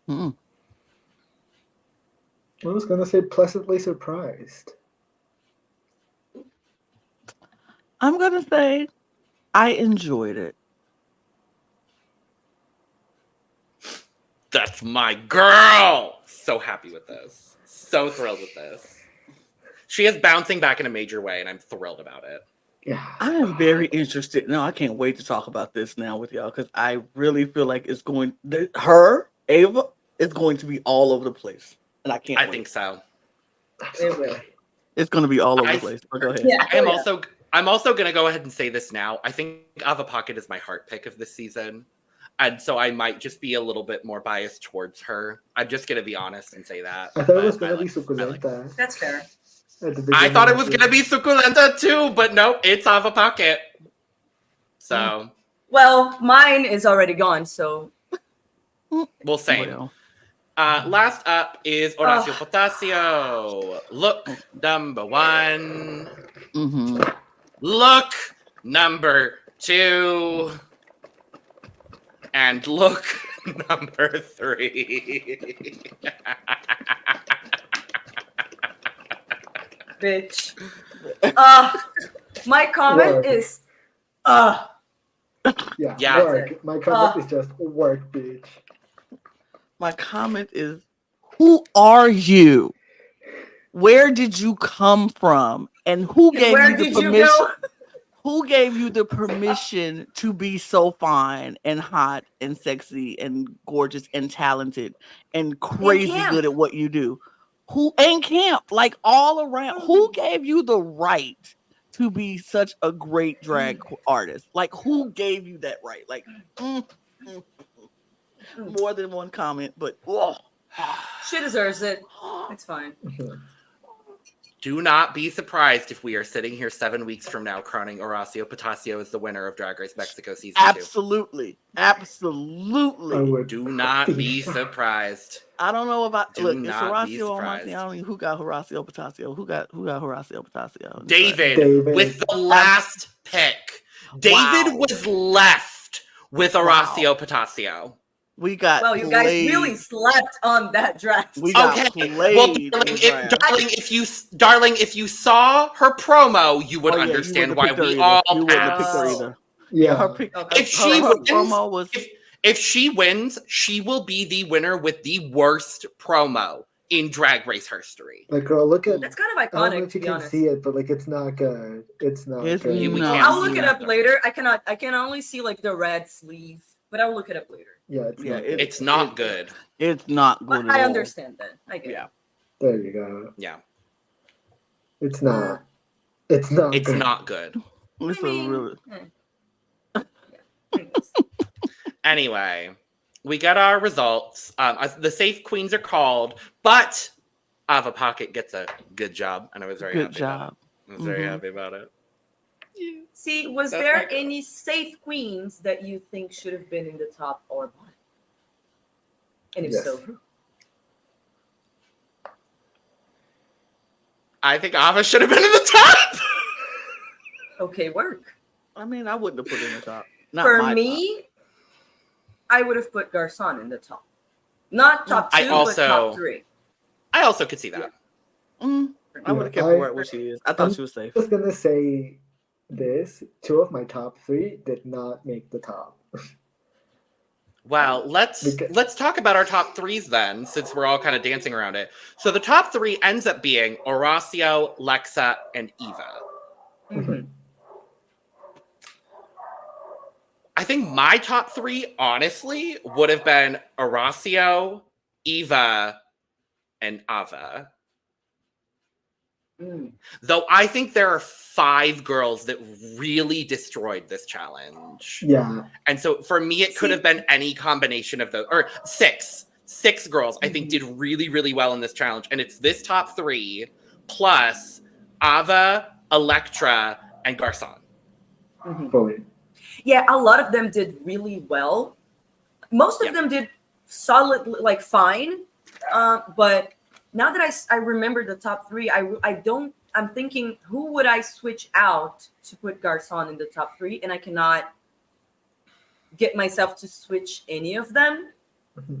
I was going to say pleasantly surprised. I'm going to say I enjoyed it. That's my girl. So happy with this. So thrilled with this. She is bouncing back in a major way, and I'm thrilled about it. Yeah. I am very interested. No, I can't wait to talk about this now with y'all because I really feel like it's going. Ava, is going to be all over the place, and I can't. I wait. think so. It will. It's going to be all over the place. But go ahead. Yeah. I'm also going to go ahead and say this now. I think Ava Pocket is my heart pick of this season. And so I might just be a little bit more biased towards her. I'm just going to be honest and say that. I thought it was going to be Suculenta. That's fair. I thought it was going to be Suculenta too, but no, it's Ava Pocket. So. Well, mine is already gone, so. We'll say. Last up is Horacio Potasio. Look number 1. Look number 2. And look Number 3. Bitch. My comment Work. is Yeah. Work. My comment is just work, bitch. My comment is, who are you? Where did you come from? And who gave where you the did you permission? go? Who gave you the permission to be so fine and hot and sexy and gorgeous and talented and crazy camp. good at what you do? Who in camp, like all around? Who gave you the right to be such a great drag artist? Like, who gave you that right? Like, more than one comment, but She deserves it. It's fine. Do not be surprised if we are sitting here 7 weeks from now crowning Horacio Patacio as the winner of Drag Race Mexico season 2. Absolutely. Do not be surprised. I don't know about Do look, it's not be Horacio on my surprised. team. I don't know who got Horacio Patacio. Who got Horacio Patacio? David with the last pick. David was left with Horacio Patacio. We got you guys really slept on that draft. We got played. Darling, if you saw her promo, you would understand why we all you wouldn't have picked her either. Yeah. If she wins, she will be the winner with the worst promo in Drag Race history. Like, girl, look at that's kind of iconic. I don't know if you can see it, but like, it's not good. It's not good. I'll look it up later. I can only see like the red sleeve, but I'll look it up later. Yeah, it's not good. It's not good. I understand that. I get it. There you go. Yeah. It's not. It's not. It's good. not good. Anyway, we got our results. The safe queens are called, but Ava Pocket gets a good job, and I was very happy. I was very happy about it. See, was there any safe queens that you think should have been in the top or bottom? And if so, who? I think Ava should have been in the top. Okay, Werk. I mean, I wouldn't have put it in the top. For me, I would have put Garcon in the top. Not top 2, but top 3. I also could see that. I would have kept her right where she is. I thought she was safe. I was going to say this. 2 of my top 3 did not make the top. Well, let's talk about our top 3s then, since we're all kind of dancing around it. So the top 3 ends up being Horacio, Lexa, and Eva. Mm-hmm. I think my top 3, honestly, would have been Horacio, Eva, and Ava. Though I think there are 5 girls that really destroyed this challenge. Yeah. And so for me, it could have been any combination of those, or 6. 6 girls I think did really, really well in this challenge. And it's this top 3 plus Ava, Electra, and Garcon. Fully. Yeah, a lot of them did really well. Most of them did solid, like fine. But now that I remember the top 3, I'm thinking, who would I switch out to put Garcon in the top 3? And I cannot get myself to switch any of them.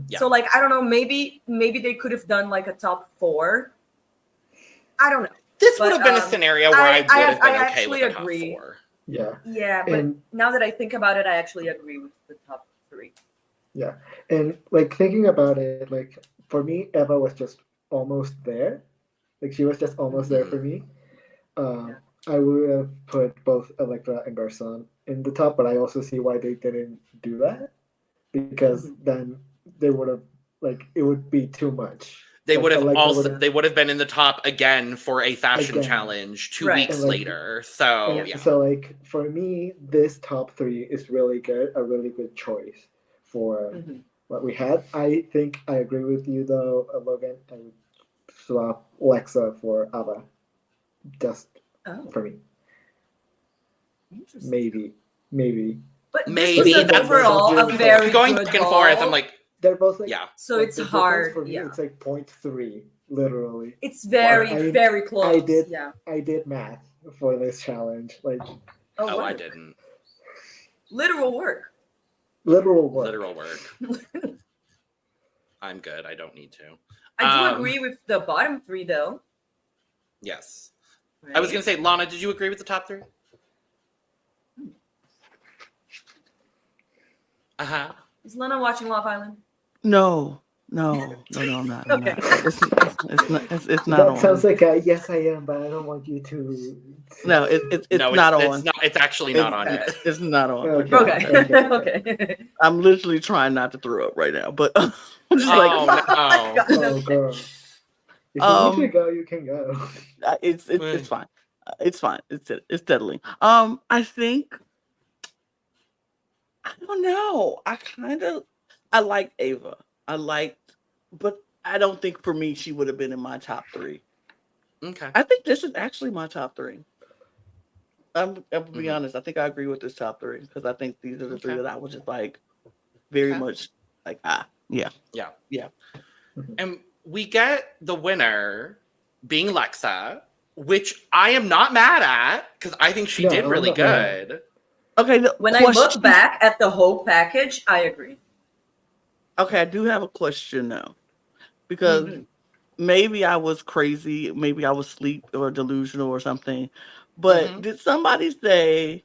Yeah. So like, I don't know, maybe they could have done like a top 4. I don't know. This would have been a scenario where I would have been okay with a top 4. Yeah. Yeah, but now that I think about it, I actually agree with the top 3. Yeah. And like thinking about it, like for me, Eva was just almost there. Like she was just almost there for me. I would have put both Electra and Garcon in the top, but I also see why they didn't do that. Because then they would have it would be too much. They would have been in the top again for a fashion challenge 2 weeks later. So So like for me, this top 3 is really good, a really good choice for what we had. I think I agree with you though, Logan. I would swap Lexa for Ava. Just for me. Maybe. But maybe this was overall a very going good back and forth. I'm like, they're both So it's hard. For me, it's like 0.3, literally. It's very close. I did math for this challenge. Like, I didn't. Literal work. Literal work. Literal work. I'm good. I don't need to. I do agree with the bottom three, though. Yes. Right? I was going to say, Lana, did you agree with the top three? Uh-huh. Is Lana watching Love Island? No, I'm not. I'm Okay. not. It's not That on. sounds like yes, I am, but I don't want you to. No, it's No, not it's on. not. It's actually not on yet. It's not on. Okay. Okay. I'm literally trying not to throw up right now, but I'm just Oh, like, no. Oh, girl. If you need to go, you can go. it's fine. It's fine. It's settling. I think I don't know. I like Ava. But I don't think for me she would have been in my top three. Okay. I think this is actually my top three. I'm to be Mhm. honest. I think I agree with this top three because I think these are the three Okay. that I was just like very Okay. much like Yeah. Yeah. And we get the winner being Lexa, which I am not mad at because I think she No, did I'm really not mad. good. Okay. When I look back at the whole package, I agree. Okay, I do have a question now. Because maybe I was crazy, maybe I was asleep or delusional or something. But did somebody say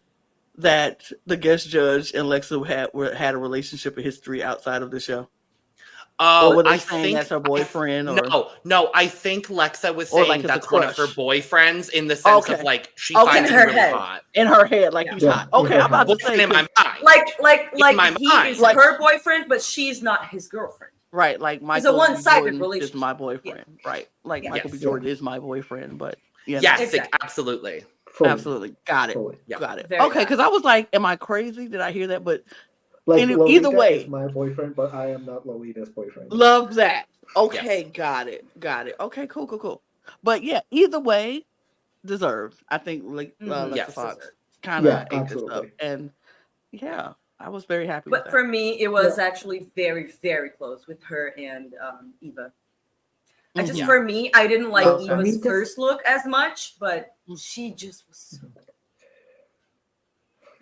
that the guest judge and Lexa had a relationship history outside of the show? Oh, Or were they I saying think that's her boyfriend? Or No. I think Lexa was Or saying like it's a that's one of her crush. boyfriends in the sense of Okay. like she Okay. finds In him her really head. hot. in her head, like he's Yeah. hot. Okay, I'm about to Boyfriend say in my 'cause- mind. Like my he mind. is Like- her boyfriend, but she's not his girlfriend. right, like It's a Michael B. one-sided Jordan is relationship. my boyfriend. Right. Like Yeah. Michael B. Yes. Jordan is my boyfriend, but yeah. Yes, Exactly. absolutely. Fully. Absolutely. Got it. Fully. Yeah. Got it. Very Okay, valid. because I was like, am I crazy? Did I hear that? But Like Either Lolita way. is my boyfriend, but I am not Lolita's boyfriend. love that. Okay, Yes. got it. Okay, cool. But yeah, either way, deserved. I think like Lexa Yes. Fox kind of Yeah, ate this up, absolutely. and yeah, I was very happy But with for that. me, it was actually very, very close with her and Eva. I just, Mhm. for me, I didn't like Okay. Eva's I mean, first look as much, but Mm. she just was so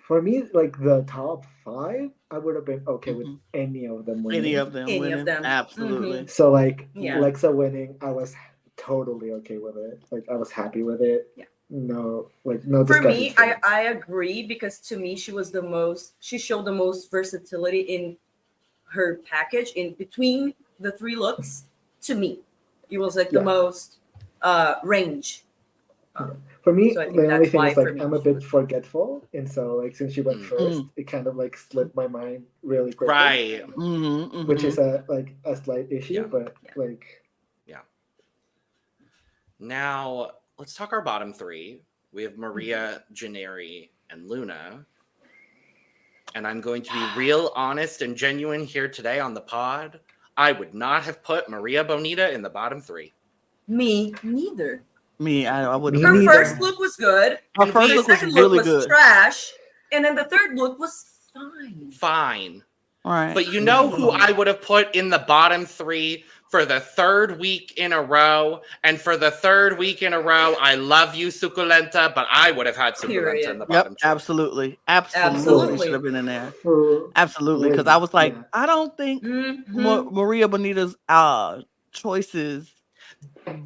For me, like the top 5, I would have been okay with Mhm. any of them winning. Any of them Any of winning, them. absolutely. So like Yeah. Lexa winning, I was totally okay with it. Like I was happy with it. Yeah. No For discussions me, I agree because to me she showed the most versatility in her package in between the 3 looks. To me, it was like the Yeah. most range. For me, So I think the only that's thing why is for like me I'm a she bit was- forgetful, and so like since she went first, it kind of like slipped my mind really quickly. Right. Which is a slight issue, Yeah. but Yeah. like Now let's talk our bottom 3. We have Maria, Janeri, and Luna. And I'm going to be real honest and genuine here today on the pod. I would not have put Maria Bonita in the bottom 3. Me neither. Me, I would. Me Her neither. first look was good. Her first The look was second really look was good. trash, and then the third look was fine. Fine. Right. But you know who I would have put in the bottom 3 for the 3rd week in a row? And for the 3rd week in a row, I love you, Suculenta, but I would have had Suculenta Period. in the Yep, bottom 2. absolutely Absolutely. should have been in there. for Absolutely, because I was like, Yeah. I don't think Mhm. Maria Bonita's choices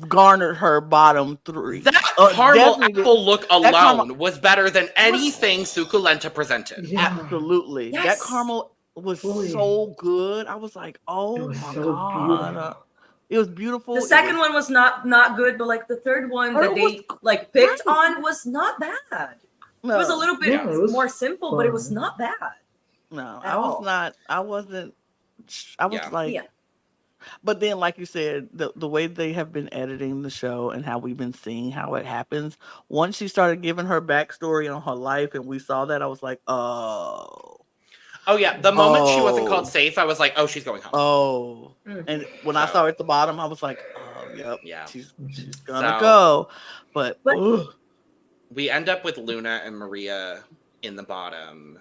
garnered her bottom 3. That caramel definitely apple look that caramel- alone was better than anything Suculenta presented. Yeah. Absolutely, that Yes. caramel was Fully. so good. I was like, It oh was my so god, beautiful. it was beautiful. The second one was not good, but like the third one Or that it they was- like picked right. on was not bad. No, It was a little bit Yeah, it was more simple, but it was fun. not bad. no, at I was all. not. I wasn't. I was Yeah. like, Yeah. But then, like you said, the way they have been editing the show and how we've been seeing how it happens, once she started giving her backstory on her life and we saw that, I was like, oh. Oh, yeah. The moment she wasn't Oh. called safe, I was like, oh, she's going home. Oh. Mm. And when I So- saw her at the bottom, I was like, oh, yep, Yeah. she's gonna So- go. But, But- ugh. We end up with Luna and Maria in the bottom.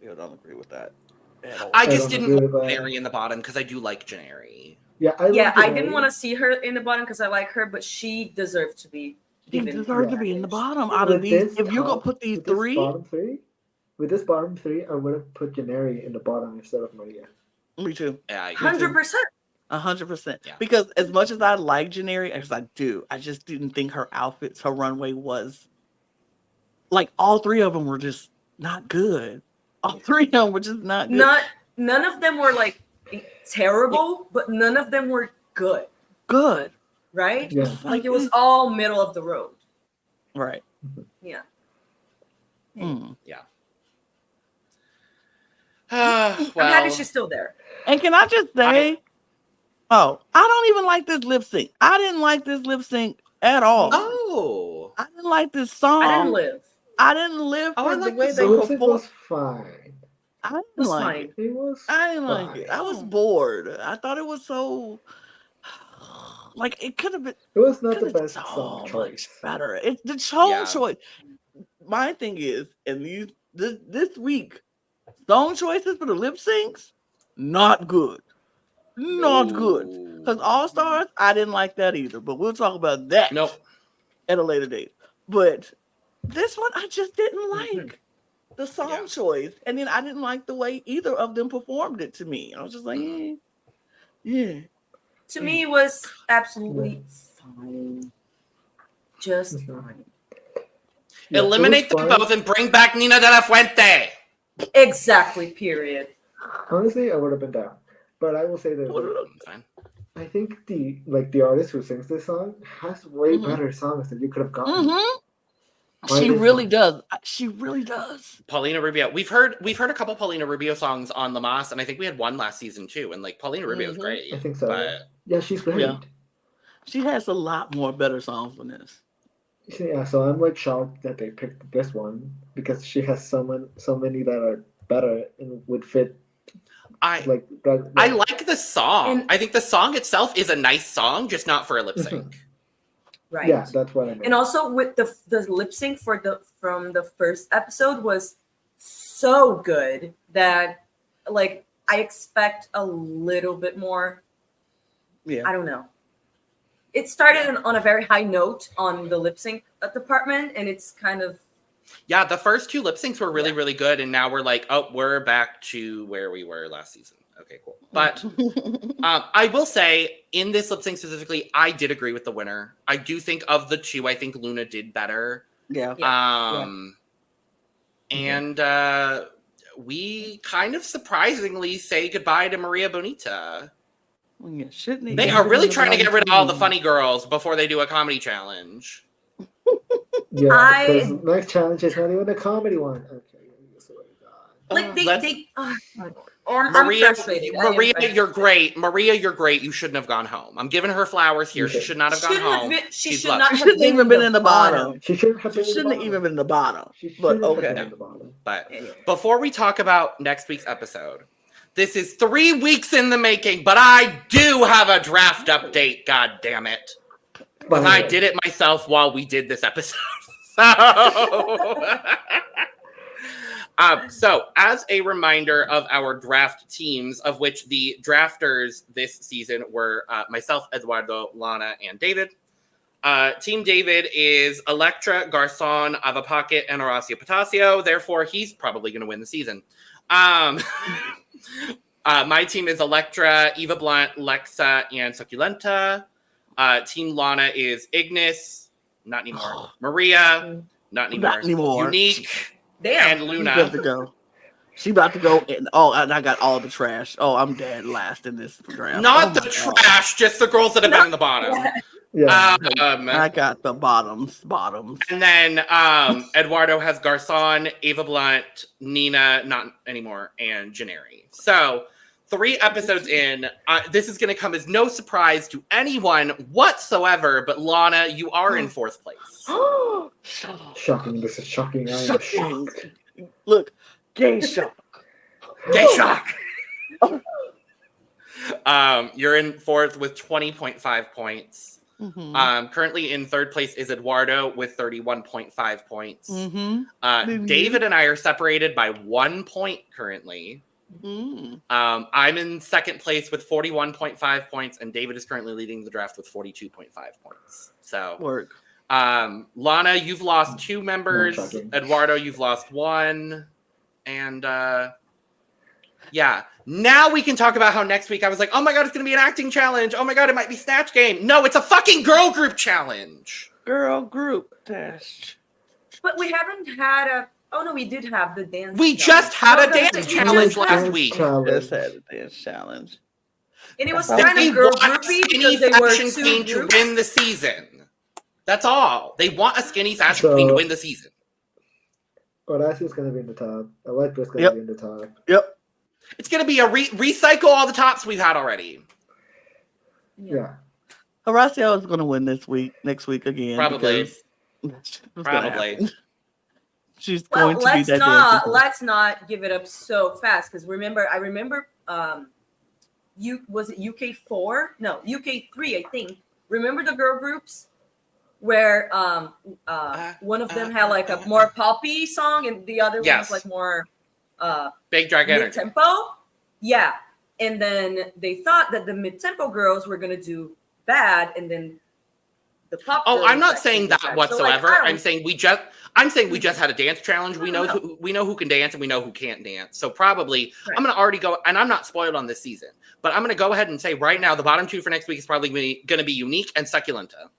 I don't agree with that at all. I don't just didn't agree want with that. Janeri in the bottom because I do like Janeri. Yeah, I didn't want to see her in the bottom because I like her, but she deserved to be She given. deserved to Yeah. be in the bottom out of these. If you're gonna put these 3, bottom 3, with this bottom three, I would have put Janeri in the bottom instead of Maria. Me too. Yeah, I agree. 100%. 100%. Yeah. Because as much as I like Janeri, as I do, I just didn't think her outfits, her runway was like all three of them were just not good. All three of them were just not good. None of them were like terrible, but none of them were good. Good. Right? Yeah. Like it was all middle of the road. Right. Yeah. Mm. Yeah. I'm happy she's still there. And can I just say, I don't even like this lip sync. I didn't like this lip sync at all. Oh. I didn't like this song. I didn't live. For the way The they lip sync performed. was fine. I didn't was like fine. it. It was. I didn't fine. like it. I was bored. I thought it was so like it could have been. It was not the Could've been best song so choice. much better. It's the song Yeah. choice. My thing is, and this week, song choices for the lip syncs, not good. Not good. Because All Stars, I didn't like that either. But we'll talk about that Nope. at a later date. But this one, I just didn't like the song choice. And then I didn't like the way either of them performed it to me. I was just like, yeah. To me, it was absolutely fine. Just fine. Yeah, it Eliminate was them fine. both and bring back Nina de la Fuente. Exactly, period. Honestly, I would have been down. But I will say that Fine. I think the artist who sings this song has way better songs than you could have gotten. Mm-hmm. Why She this really one? does. She really does. Paulina Rubio. We've heard a couple Paulina Rubio songs on Lamas, and I think we had one last season too. And like Paulina Rubio is great. I think so. But Yeah, she's great. Yeah. She has a lot more better songs than this. Yeah, so I'm like shocked that they picked this one because she has so many that are better and would fit. I like the song. And- I think the song itself is a nice song, just not for a lip sync. Right. Yeah, that's what I meant. And also with the lip sync from the first episode was so good that like I expect a little bit more. Yeah. I don't know. It started on a very high note on the lip sync department, and it's kind of Yeah, the first two lip syncs were really, really good, and now we're like, oh, we're back to where we were last season. Okay, cool. But I will say, in this lip sync specifically, I did agree with the winner. I do think of the two, I think Luna did better. Yeah. And we kind of surprisingly say goodbye to Maria Bonita. Yeah, shouldn't They are really trying to get rid of all the funny girls before they do a comedy challenge. Yeah, because next challenge is not even a comedy one. Okay, like they. Maria, I'm frustrated. you're great. Maria, you're great. You shouldn't have gone home. I'm giving her flowers here. She should not have gone home. She should loved. not She have shouldn't even been in the bottom. She shouldn't have She been shouldn't have even been in the bottom. But okay. But before we talk about next week's episode, this is 3 weeks in the making, but I do have a draft update. God damn it. Because I did it myself while we did this episode. So, as a reminder of our draft teams, of which the drafters this season were myself, Eduardo, Lana, and David. Team David is Electra, Garcon, Ava Pocket, and Horacio Potasio. Therefore, he's probably going to win the season. My team is Electra, Eva Blunt, Lexa, and Succulenta. Team Lana is Ignis, not anymore. Maria, not anymore. Unique, Damn. and Luna. She about to go. She about to go. And I got all the trash. Oh, I'm dead last in this draft. Not the trash, just the girls that have been in the bottom. Yeah. I got the bottoms. And then Eduardo has Garcon, Ava Blunt, Nina, not anymore, and Janeri. So 3 episodes in, this is going to come as no surprise to anyone whatsoever, but Lana, you are in 4th place. Shocking. This is shocking. I am shocked. Look, gay shock. Gay shock. You're in 4th with 20.5 points. Mm-hmm. Currently in 3rd place is Eduardo with 31.5 points. Mm-hmm. David and I are separated by 1 point currently. Mm-hmm. I'm in 2nd place with 41.5 points, and David is currently leading the draft with 42.5 points. So, Work. Lana, you've lost 2 members. Shocking. Eduardo, you've lost 1. And yeah, now we can talk about how next week I was like, oh my God, it's going to be an acting challenge. Oh my God, it might be Snatch Game. No, it's a fucking girl group challenge. Girl group test. But we haven't had a. Oh no, we did have the dance. We just had a dance challenge last week. Just had a dance challenge. And it was kind of girl groupy because they were two to win the season. That's all. They want a skinny fashion queen to win the season. Horacio's going to be in the top. Electra's going to be in the top. Yep. It's going to be a recycle all the tops we've had already. Yeah. Horacio is going to win next week again. Probably. Probably. She's well, going to be that let's not give it up so fast because I remember was it UK4? No, UK3, I think. Remember the girl groups where one of them had like a more poppy song and the other one was like more big drag energy tempo. Yeah. And then they thought that the mid-tempo girls were gonna do bad and then the pop. Oh, I'm not saying that whatsoever. So, like, I'm saying we just had a dance challenge. We know who can dance and we know who can't dance. So probably I'm gonna already go, and I'm not spoiled on this season, but I'm gonna go ahead and say right now the bottom two for next week is probably gonna be Unique and Succulenta.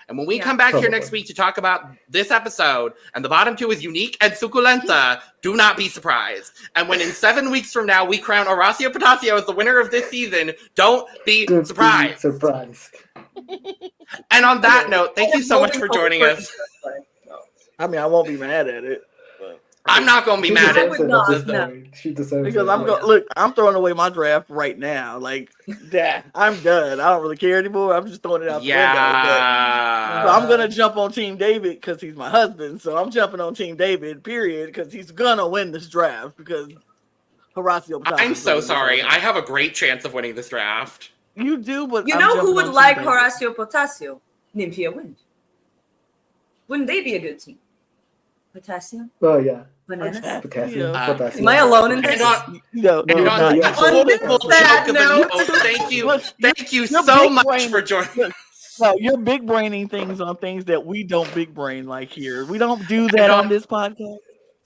And when we come back here next week to talk about this episode, and the bottom two is Unique and Succulenta, do not be surprised. And when in 7 weeks from now we crown Horacio Potasio as the winner of this season, don't be surprised. And on that note, thank you so much for joining us. I mean, I won't be mad at it. But I'm not going to be mad at it. She deserves because I'm throwing away my draft right now. Like, I'm done. I don't really care anymore. I'm just throwing it out the window. So I'm going to jump on Team David because he's my husband. So I'm jumping on Team David, period, because he's going to win this draft because Horacio. I'm so sorry. I have a great chance of winning this draft. You do, but you know who would like Horacio Potasio? Nymphia Wind. Wouldn't they be a good team? Potassium? Oh, yeah. Bananas? Potassium. Am I alone in this? No. Thank you so much for joining. No, you're big braining things on things that we don't big brain like here. We don't do that on this podcast.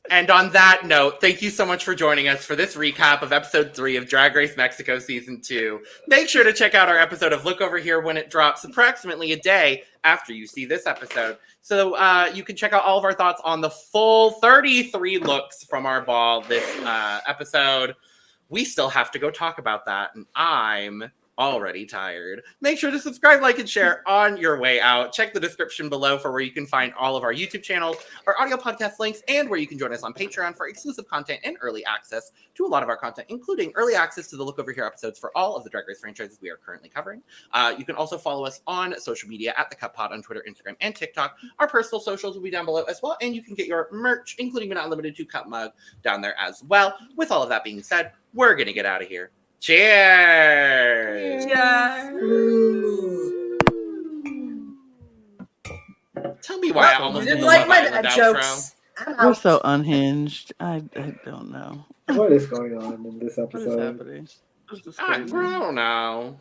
And on that note, thank you so much for joining us for this recap of episode 3 of Drag Race Mexico season 2. Make sure to check out our episode of Look Over Here when it drops approximately a day after you see this episode. So you can check out all of our thoughts on the full 33 looks from our ball this episode. We still have to go talk about that, and I'm already tired. Make sure to subscribe, like, and share on your way out. Check the description below for where you can find all of our YouTube channels, our audio podcast links, and where you can join us on Patreon for exclusive content and early access to a lot of our content, including early access to the Look Over Here episodes for all of the Drag Race franchises we are currently covering. You can also follow us on social media at The Cup Pod on Twitter, Instagram, and TikTok. Our personal socials will be down below as well, and you can get your merch, including but not limited to Cup Mug, down there as well. With all of that being said, we're going to get out of here. Cheers! Tell me why I almost didn't like my jokes. We're so unhinged. I don't know. What is going on in this episode? What is happening? I don't know.